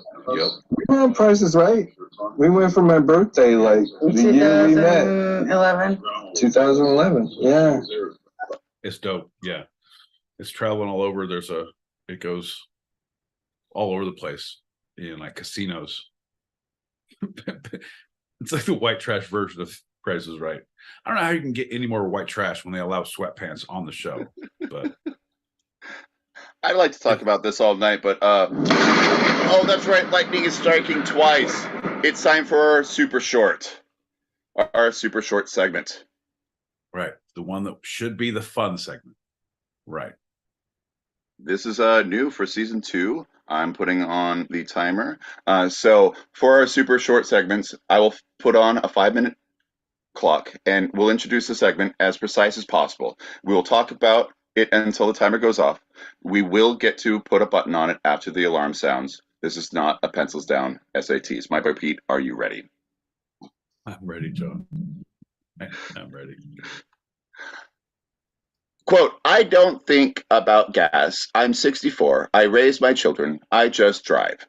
We were on Price is Right. We went for my birthday, like the year we met. 2011. Yeah. It's dope. Yeah. It's traveling all over. It goes all over the place in like casinos. It's like the white trash version of Price is Right. I don't know how you can get any more white trash when they allow sweatpants on the show, but I'd like to talk about this all night, but oh, that's right. Lightning is striking twice. It's time for our super short segment. Right. The one that should be the fun segment. Right. This is new for season 2. I'm putting on the timer. So for our super short segments, I will put on a 5-minute clock and we'll introduce the segment as precise as possible. We will talk about it until the timer goes off. We will get to put a button on it after the alarm sounds. This is not a pencils down SATs. My boy Pete, are you ready? I'm ready, John. I'm ready. Quote, I don't think about gas. I'm 64. I raise my children. I just drive.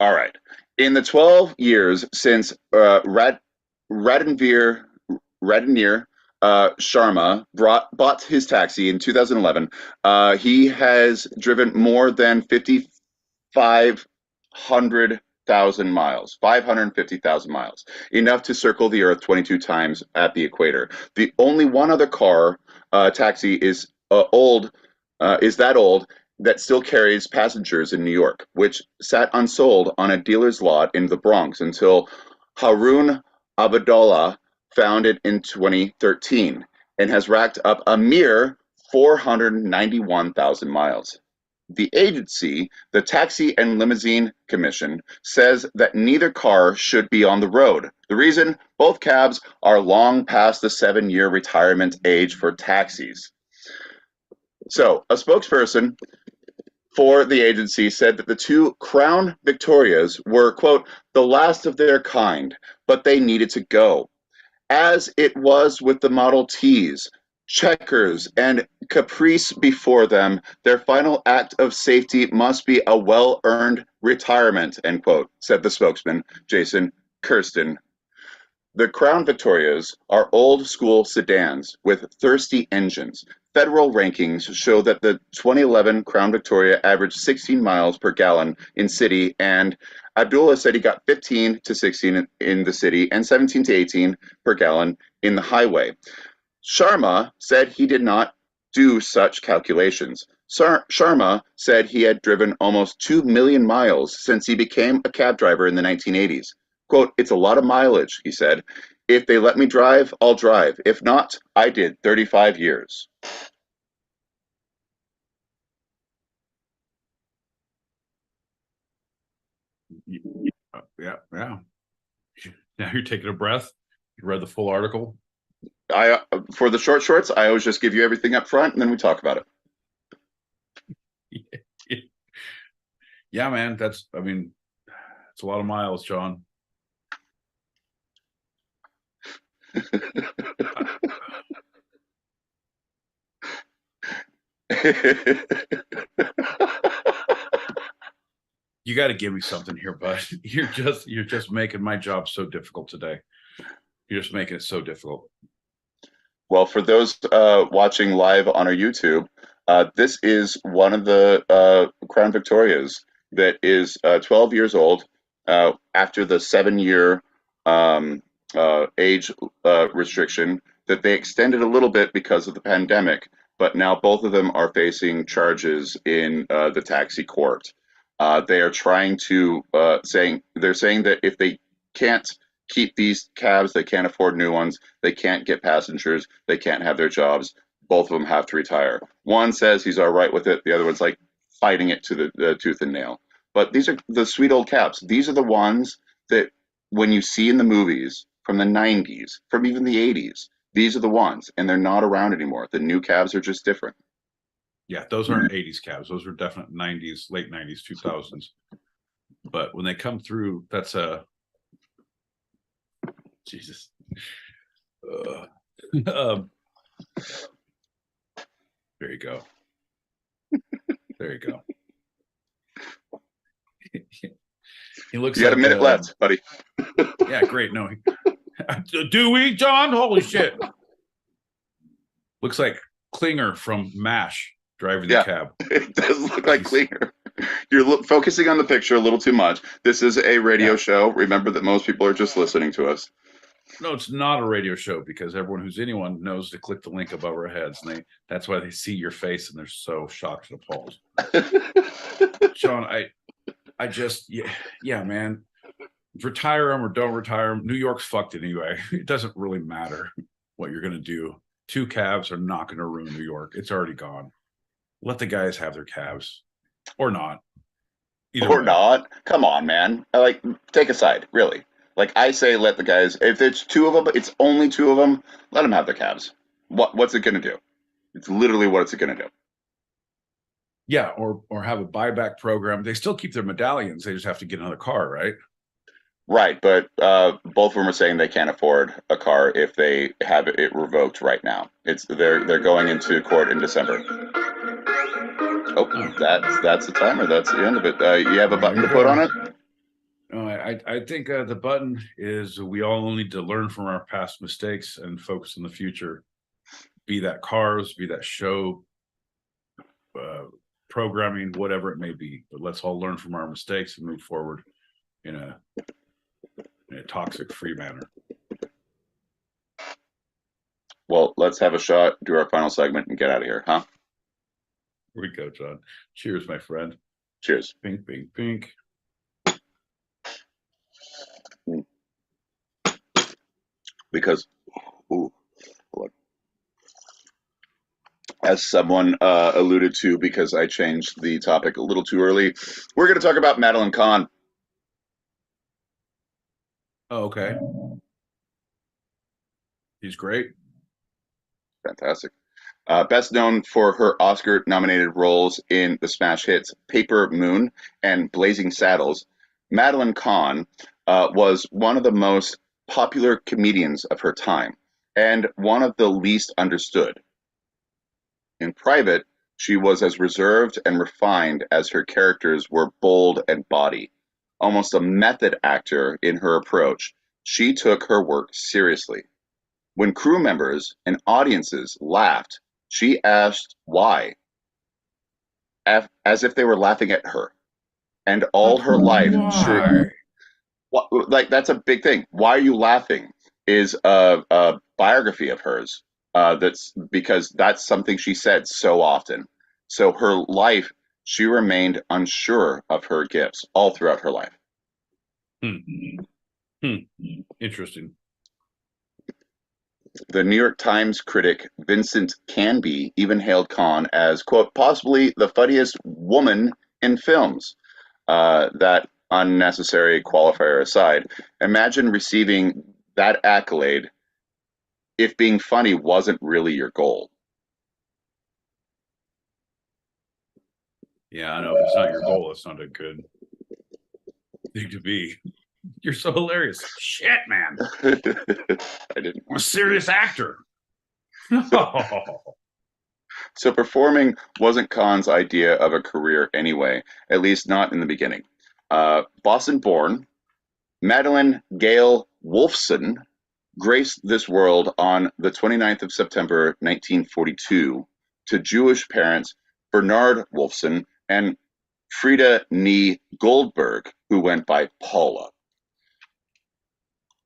All right. In the 12 years since Radinir Sharma bought his taxi in 2011, he has driven more than 550,000 miles, enough to circle the Earth 22 times at the equator. The only one other car taxi is that old that still carries passengers in New York, which sat unsold on a dealer's lot in the Bronx until Harun Abdullah found it in 2013 and has racked up a mere 491,000 miles. The agency, the Taxi and Limousine Commission, says that neither car should be on the road. The reason? Both cabs are long past the 7-year retirement age for taxis. So, a spokesperson for the agency said that the 2 Crown Victorias were, quote, the last of their kind, but they needed to go. As it was with the Model Ts, Checkers, and Caprice before them, their final act of safety must be a well-earned retirement, end quote, said the spokesman, Jason Kirsten. The Crown Victorias are old-school sedans with thirsty engines. Federal rankings show that the 2011 Crown Victoria averaged 16 miles per gallon in city, and Abdullah said he got 15 to 16 in the city and 17 to 18 per gallon in the highway. Sharma said he did not do such calculations. Sharma said he had driven almost 2 million miles since he became a cab driver in the 1980s. Quote, it's a lot of mileage, he said. If they let me drive, I'll drive. If not, I did 35 years. Yeah. Now you're taking a breath. You read the full article. For the shorts, I always just give you everything up front and then we talk about it. Yeah, man. It's a lot of miles, John. You got to give me something here, bud. You're just making my job so difficult today. You're just making it so difficult. Well, for those watching live on our YouTube, this is one of the Crown Victorias that is 12 years old after the 7-year age restriction that they extended a little bit because of the pandemic, but now both of them are facing charges in the taxi court. They are trying to saying that if they can't keep these cabs, they can't afford new ones, they can't get passengers, they can't have their jobs. Both of them have to retire. One says he's all right with it. The other one's like fighting it to the tooth and nail. But these are the sweet old cabs. These are the ones that when you see in the movies from the 90s, from even the 80s, these are the ones, and they're not around anymore. The new cabs are just different. Yeah, those aren't 80s cabs. Those are definite 90s, late 90s, 2000s. But when they come through, that's a Jesus. There you go. There you go. He looks. You got a minute left, buddy. Yeah, great. No, do we, John? Holy shit! Looks like Klinger from MASH driving the cab. It does look like Klinger. You're focusing on the picture a little too much. This is a radio show. Remember that most people are just listening to us. No, it's not a radio show because everyone who's anyone knows to click the link above our heads, and that's why they see your face and they're so shocked and appalled. Sean, I just yeah, man. Retire them or don't retire them. New York's fucked anyway. It doesn't really matter what you're gonna do. 2 cabs are not gonna ruin New York. It's already gone. Let the guys have their cabs. Or not. Or not. Come on, man. Like, take a side, really. Like I say, let the guys. If it's 2 of them, it's only 2 of them. Let them have their cabs. What's it gonna do? It's literally what it's gonna do. Yeah, or have a buyback program. They still keep their medallions. They just have to get another car, right? Right, but both of them are saying they can't afford a car if they have it revoked right now. They're going into court in December. Oh, that's the timer. That's the end of it. You have a button to put on it? I think the button is we all need to learn from our past mistakes and focus on the future. Be that cars, be that show, programming, whatever it may be. But let's all learn from our mistakes and move forward in a toxic-free manner. Well, let's have a shot, do our final segment, and get out of here, huh? Here we go, John. Cheers, my friend. Cheers. Pink, pink, pink. Because, as someone alluded to, because I changed the topic a little too early, we're going to talk about Madeline Kahn. Oh, okay. He's great. Fantastic. Best known for her Oscar-nominated roles in the smash hits Paper Moon and Blazing Saddles, Madeline Kahn was one of the most popular comedians of her time and one of the least understood. In private, she was as reserved and refined as her characters were bold and bawdy. Almost a method actor in her approach, she took her work seriously. When crew members and audiences laughed, she asked why, as if they were laughing at her. And all her life, like that's a big thing. Why Are You Laughing is a biography of hers. That's because that's something she said so often. So her life, she remained unsure of her gifts all throughout her life. Interesting. The New York Times critic Vincent Canby even hailed Kahn as, quote, possibly the funniest woman in films. That unnecessary qualifier aside, imagine receiving that accolade if being funny wasn't really your goal. Yeah, I know. If it's not your goal, it's not a good thing to be. You're so hilarious. Shit, man. I'm a serious actor. So performing wasn't Kahn's idea of a career anyway, at least not in the beginning. Boston-born, Madeline Gail Wolfson graced this world on the 29th of September 1942 to Jewish parents Bernard Wolfson and Frida Nee Goldberg, who went by Paula.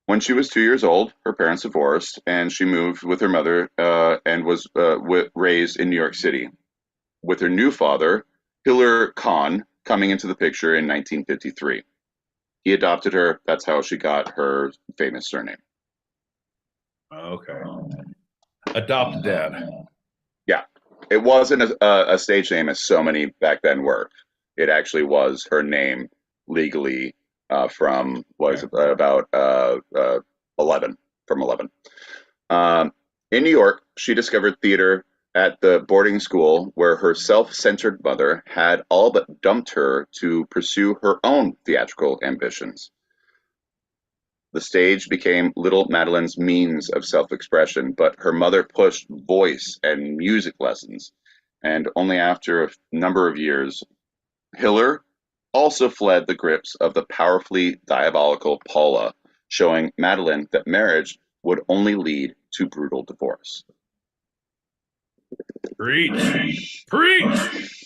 When she was 2 years old, her parents divorced, and she moved with her mother and was raised in New York City, with her new father, Hiller Kahn, coming into the picture in 1953. He adopted her. That's how she got her famous surname. Okay. Adopted dad. Yeah. It wasn't a stage name as so many back then were. It actually was her name legally from about 11. From 11. In New York, she discovered theater at the boarding school where her self-centered mother had all but dumped her to pursue her own theatrical ambitions. The stage became little Madeline's means of self-expression, but her mother pushed voice and music lessons, and only after a number of years, Hiller also fled the grips of the powerfully diabolical Paula, showing Madeline that marriage would only lead to brutal divorce. Preach! Preach!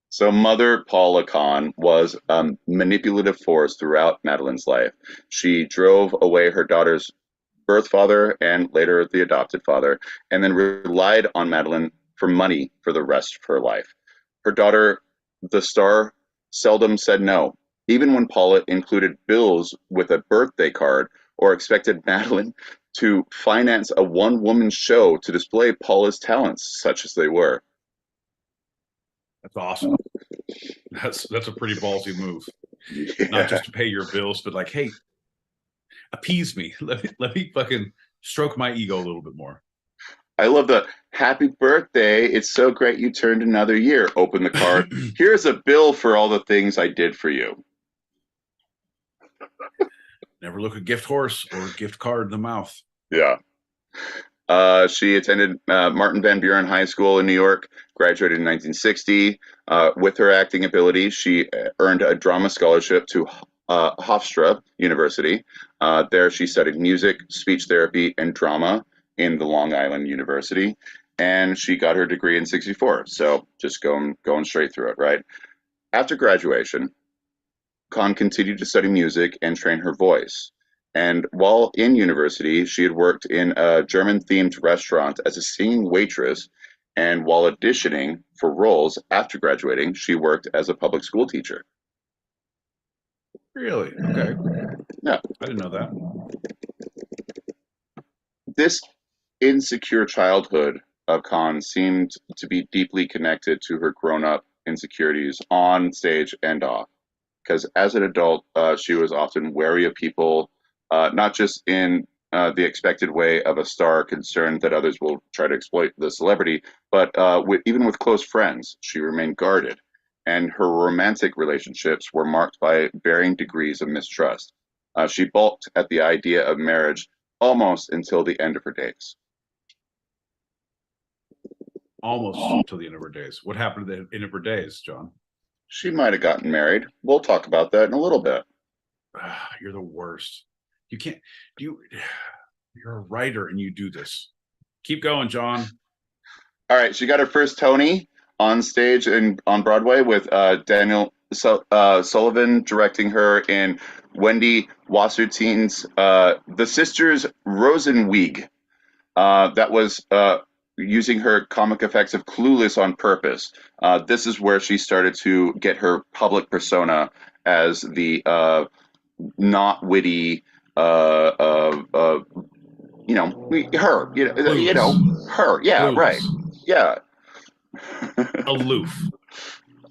So Mother Paula Kahn was a manipulative force throughout Madeline's life. She drove away her daughter's birth father and later the adopted father, and then relied on Madeline for money for the rest of her life. Her daughter, the star, seldom said no, even when Paula included bills with a birthday card or expected Madeline to finance a one-woman show to display Paula's talents, such as they were. That's awesome. That's a pretty ballsy move. Yeah. Not just to pay your bills, but like, hey, appease me. Let me fucking stroke my ego a little bit more. I love the happy birthday. It's so great you turned another year. Open the card. Here's a bill for all the things I did for you. Never look a gift horse or a gift card in the mouth. Yeah. She attended Martin Van Buren High School in New York, graduated in 1960. With her acting ability, she earned a drama scholarship to Hofstra University. There she studied music, speech therapy, and drama in the Long Island University, and she got her degree in 64. So just going straight through it, right? After graduation, Kahn continued to study music and train her voice. And while in university, she had worked in a German-themed restaurant as a singing waitress, and while auditioning for roles after graduating, she worked as a public school teacher. Really? Okay. Yeah. I didn't know that. This insecure childhood of Kahn seemed to be deeply connected to her grown-up insecurities on stage and off. Because as an adult, she was often wary of people, not just in the expected way of a star concerned that others will try to exploit the celebrity, but even with close friends, she remained guarded, and her romantic relationships were marked by varying degrees of mistrust. She balked at the idea of marriage almost until the end of her days. Almost until the end of her days. What happened at the end of her days, John? She might have gotten married. We'll talk about that in a little bit. You're the worst. You can't. You're a writer and you do this. Keep going, John. All right. She got her first Tony on stage and on Broadway with Daniel Sullivan directing her in Wendy Wasserstein's The Sisters Rosenweig. That was using her comic effects of Clueless on purpose. This is where she started to get her public persona as the not witty, her, her, yeah, Clueless. right, yeah.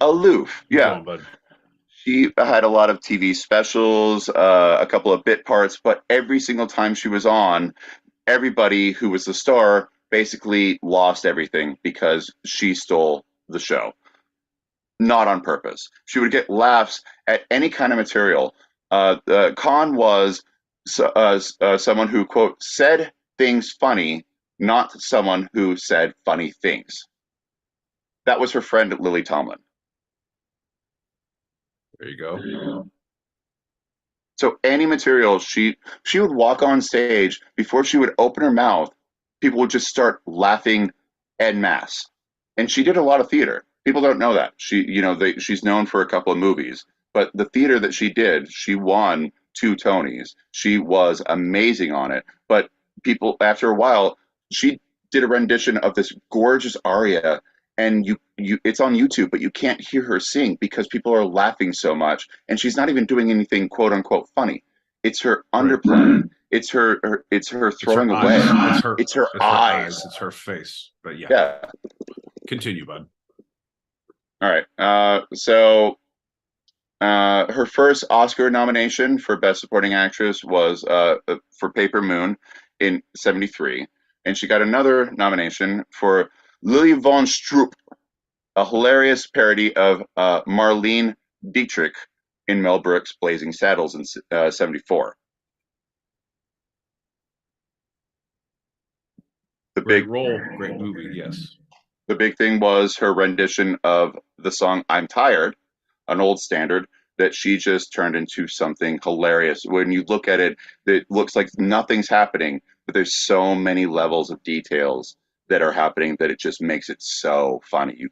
Aloof, yeah. Going, bud. She had a lot of TV specials, a couple of bit parts, but every single time she was on, everybody who was the star basically lost everything because she stole the show. Not on purpose. She would get laughs at any kind of material. Kahn was someone who, quote, said things funny, not someone who said funny things. That was her friend Lily Tomlin. There you go. So any material, she would walk on stage, before she would open her mouth, people would just start laughing en masse. And she did a lot of theater. People don't know that. She's known for a couple of movies, but the theater that she did, she won 2 Tonys. She was amazing on it. But people, after a while, she did a rendition of this gorgeous aria, and it's on YouTube, but you can't hear her sing because people are laughing so much, and she's not even doing anything quote unquote funny. It's her underplay. It's her throwing away. It's her eyes. It's her face. But yeah. Yeah. Continue, bud. All right. So her first Oscar nomination for Best Supporting Actress was for Paper Moon in '73, and she got another nomination for Lily von Stroop, a hilarious parody of Marlene Dietrich in Mel Brooks' Blazing Saddles in '74. Great role, great movie, yes. The big thing was her rendition of the song "I'm Tired," an old standard that she just turned into something hilarious. When you look at it, it looks like nothing's happening, but there's so many levels of details that are happening that it just makes it so funny. You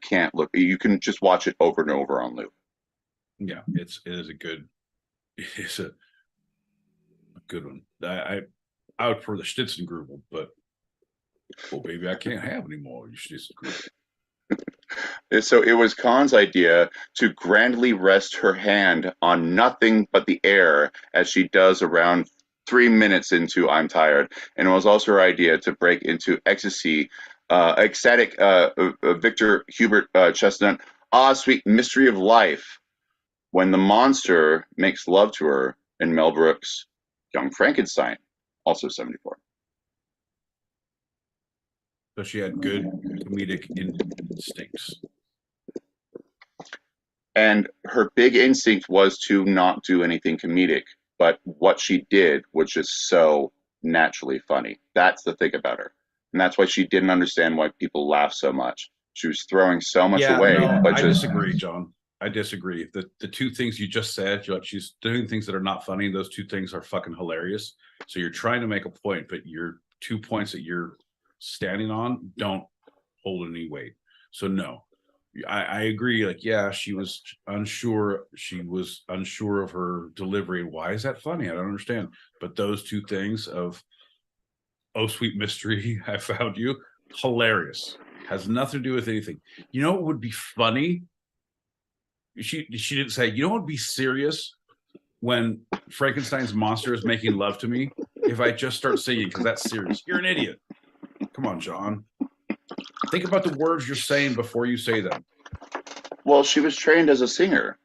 can just watch it over and over on loop. Yeah, it's a good one. I would prefer the Stitzengrubel, but baby, I can't have any more of your Stitzengrubel. So it was Kahn's idea to grandly rest her hand on nothing but the air, as she does around 3 minutes into "I'm Tired," and it was also her idea to break into ecstatic Victor Hubert Chestnut, "Ah, Sweet Mystery of Life," when the monster makes love to her in Mel Brooks' Young Frankenstein, also '74. So she had good comedic instincts. And her big instinct was to not do anything comedic, but what she did was just so naturally funny. That's the thing about her. And that's why she didn't understand why people laugh so much. She was throwing so much away. No, I disagree, John. I disagree. The 2 things you just said, she's doing things that are not funny. Those 2 things are fucking hilarious. So you're trying to make a point, but your 2 points that you're standing on don't hold any weight. So no, I agree. Like, yeah, she was unsure. She was unsure of her delivery. Why is that funny? I don't understand. But those 2 things of "Oh, Sweet Mystery, I Found You," hilarious. Has nothing to do with anything. You know what would be funny? She didn't say, you know what would be serious? When Frankenstein's monster is making love to me, if I just start singing, because that's serious. You're an idiot. Come on, John. Think about the words you're saying before you say them. Well, she was trained as a singer,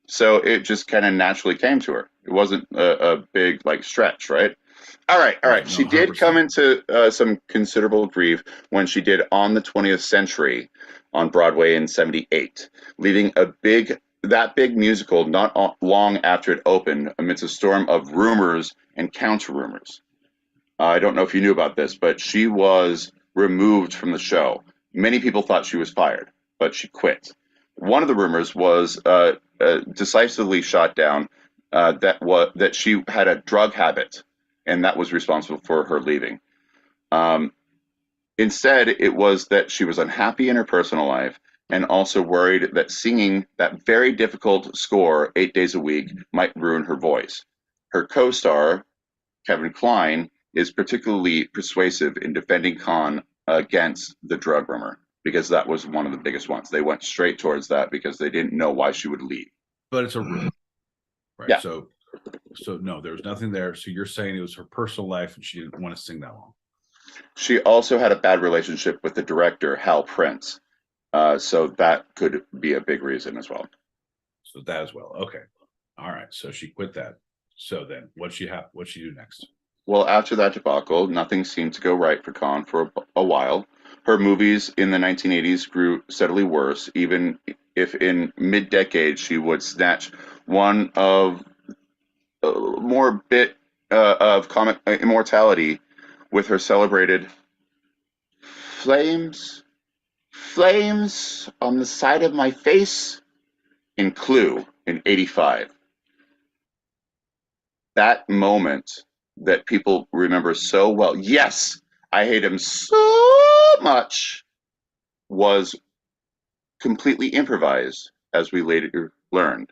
so it just kind of naturally came to her. It wasn't a big stretch, right? All right. No, She did 100%. come into some considerable grief when she did On the 20th Century on Broadway in '78, leaving that big musical not long after it opened amidst a storm of rumors and counter rumors. I don't know if you knew about this, but she was removed from the show. Many people thought she was fired, but she quit. One of the rumors was decisively shot down that she had a drug habit, and that was responsible for her leaving. Instead, it was that she was unhappy in her personal life and also worried that singing that very difficult score 8 days a week might ruin her voice. Her co-star, Kevin Kline, is particularly persuasive in defending Kahn against the drug rumor, because that was one of the biggest ones. They went straight towards that because they didn't know why she would leave. But it's a rumor, right? Yeah. So no, there was nothing there. So you're saying it was her personal life and she didn't want to sing that long. She also had a bad relationship with the director, Hal Prince. So that could be a big reason as well. So that as well. Okay. All right. So she quit that. So then what'd she do next? Well, after that debacle, nothing seemed to go right for Kahn for a while. Her movies in the 1980s grew steadily worse, even if in mid-decade she would snatch one of more bit of comic immortality with her celebrated Flames on the Side of My Face in Clue in '85. that moment that people remember so well, yes, I hate him so much, was completely improvised, as we later learned.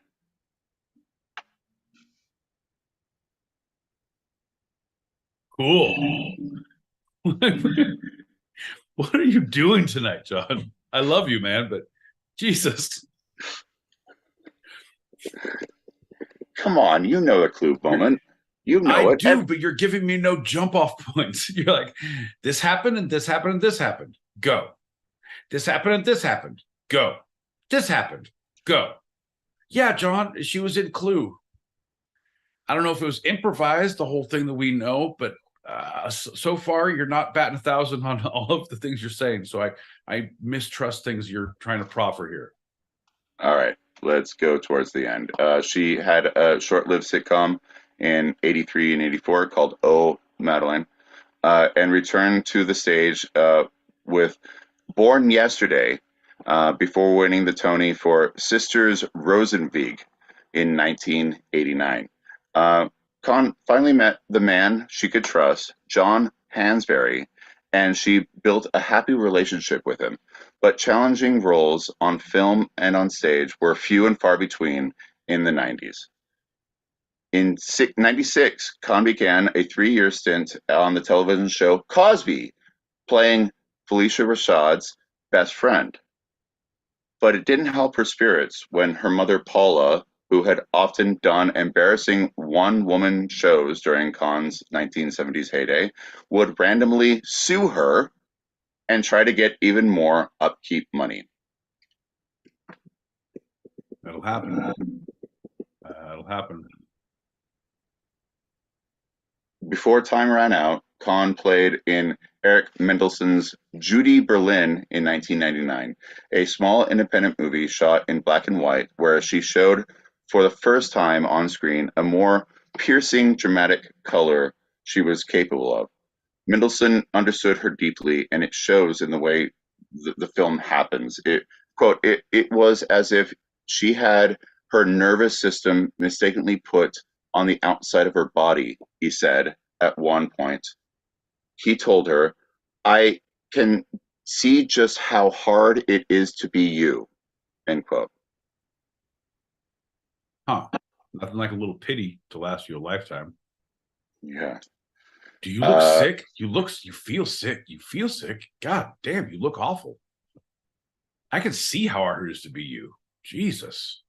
Cool. What are you doing tonight, John? I love you, man, but Jesus. Come on, you know the clue moment. You know I it. do, but you're giving me no jump off points. You're like, this happened and this happened and this happened. Go. This happened and this happened. Go. This happened. Go. Yeah, John, she was in Clue. I don't know if it was improvised, the whole thing that we know, but so far you're not batting 1,000 on all of the things you're saying. So I mistrust things you're trying to proffer here. All right, let's go towards the end. She had a short-lived sitcom in 83 and 84 called Oh, Madeline, and returned to the stage with Born Yesterday before winning the Tony for Sisters Rosenweg in 1989. Kahn finally met the man she could trust, John Hansberry, and she built a happy relationship with him. But challenging roles on film and on stage were few and far between in the 90s. In 96, Kahn began a 3-year stint on the television show Cosby, playing Felicia Rashad's best friend. But it didn't help her spirits when her mother Paula, who had often done embarrassing one-woman shows during Kahn's 1970s heyday, would randomly sue her and try to get even more upkeep money. That'll happen. That'll happen. Before time ran out, Kahn played in Eric Mendelssohn's Judy Berlin in 1999, a small independent movie shot in black and white where she showed for the first time on screen a more piercing, dramatic color she was capable of. Mendelssohn understood her deeply, and it shows in the way the film happens. Quote, it was as if she had her nervous system mistakenly put on the outside of her body, he said at one point. He told her, I can see just how hard it is to be you, end quote. Huh. Nothing like a little pity to last you a lifetime. Yeah. Do you look sick? You feel sick. You feel sick. God damn, you look awful. I can see how hard it is to be you. Jesus.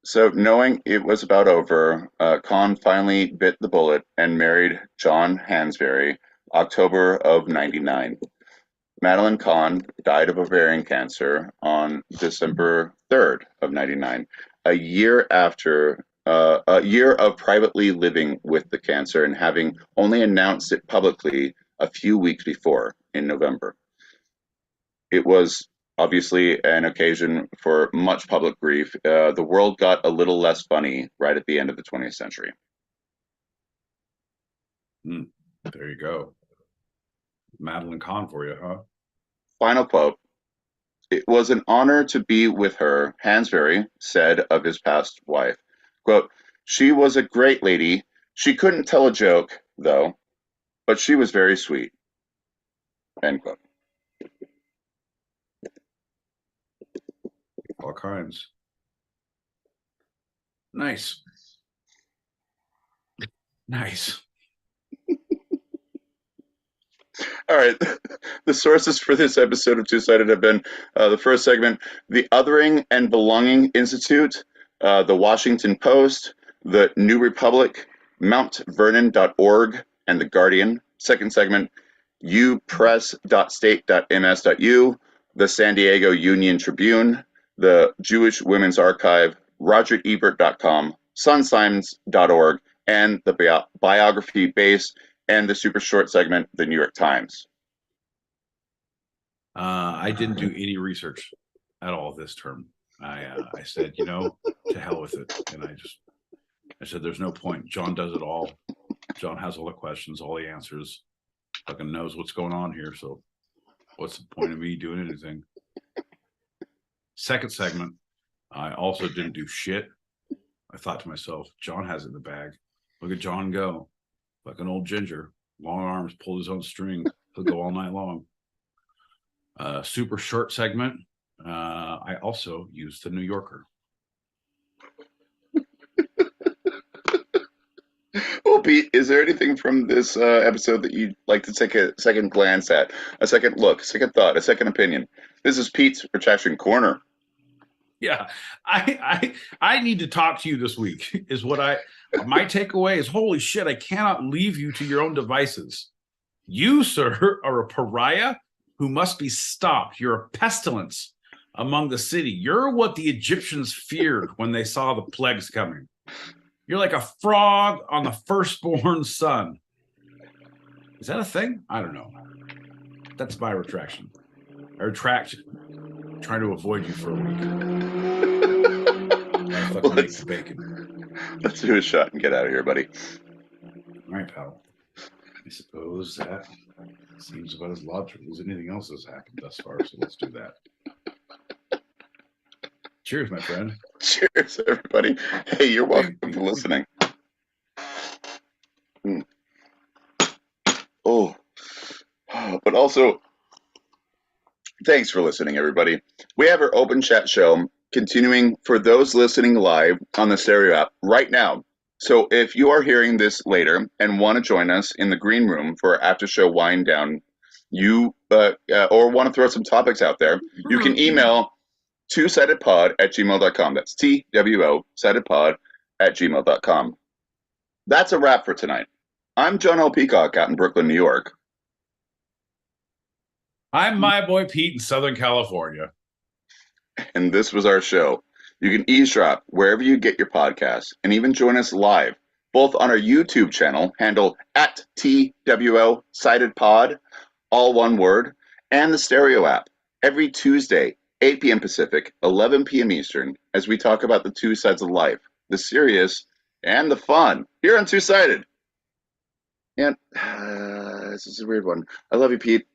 So knowing it was about over, Kahn finally bit the bullet and married John Hansberry, October of 99. Madeline Kahn died of ovarian cancer on December 3rd of 99, a year of privately living with the cancer and having only announced it publicly a few weeks before in November. It was obviously an occasion for much public grief. The world got a little less funny right at the end of the 20th century. There you go. Madeline Kahn for you, huh? Final quote. It was an honor to be with her, Hansberry said of his past wife. Quote, she was a great lady. She couldn't tell a joke, though, but she was very sweet. End quote. All kinds. Nice. Nice. All right. The sources for this episode of Two-Sided have been the first segment, the Othering and Belonging Institute, the Washington Post, the New Republic, MountVernon.org, and The Guardian. Second segment, upress.state.ms.u, the San Diego Union Tribune, the Jewish Women's Archive, RogerEbert.com, sunsigns.org, and the biography base, and the super short segment, the New York Times. I didn't do any research at all this term. I said, to hell with it. And I said, there's no point. John does it all. John has all the questions, all the answers, fucking knows what's going on here. So what's the point of me doing anything? Second segment, I also didn't do shit. I thought to myself, John has it in the bag. Look at John go. Like an old ginger. Long arms, pull his own string. He'll go all night long. Super short segment. I also use the New Yorker. Well, Pete, is there anything from this episode that you'd like to take a second glance at, a second look, a second thought, a second opinion? This is Pete's Retraction Corner. Yeah, I need to talk to you this week. Is what my takeaway is. Holy shit! I cannot leave you to your own devices. You, sir, are a pariah who must be stopped. You're a pestilence among the city. You're what the Egyptians feared when they saw the plagues coming. You're like a frog on the firstborn son. Is that a thing? I don't know. That's my retraction. I retract trying to avoid you for a week. Let's do a shot and get out of here, buddy. All right, pal. I suppose that seems about as logical as anything else that's happened thus far, so let's do that. Cheers, my friend. Cheers, everybody. Hey, you're welcome for listening. Oh, but also, thanks for listening, everybody. We have our open chat show continuing for those listening live on the Stereo app right now. So if you are hearing this later and want to join us in the green room for our after show wind down, you or want to throw some topics out there, you can email twosidedpod@gmail.com. That's TWO sidedpod@gmail.com. That's a wrap for tonight. I'm John L. Peacock out in Brooklyn, New York. I'm my boy Pete in Southern California. And this was our show. You can eavesdrop wherever you get your podcasts and even join us live, both on our YouTube channel, handle @TWO sidedpod, all one word, and the Stereo app every Tuesday, 8 p.m. Pacific, 11 p.m. Eastern, as we talk about the two sides of life, the serious and the fun, here on Two Sided. And this is a weird one. I love you, Pete.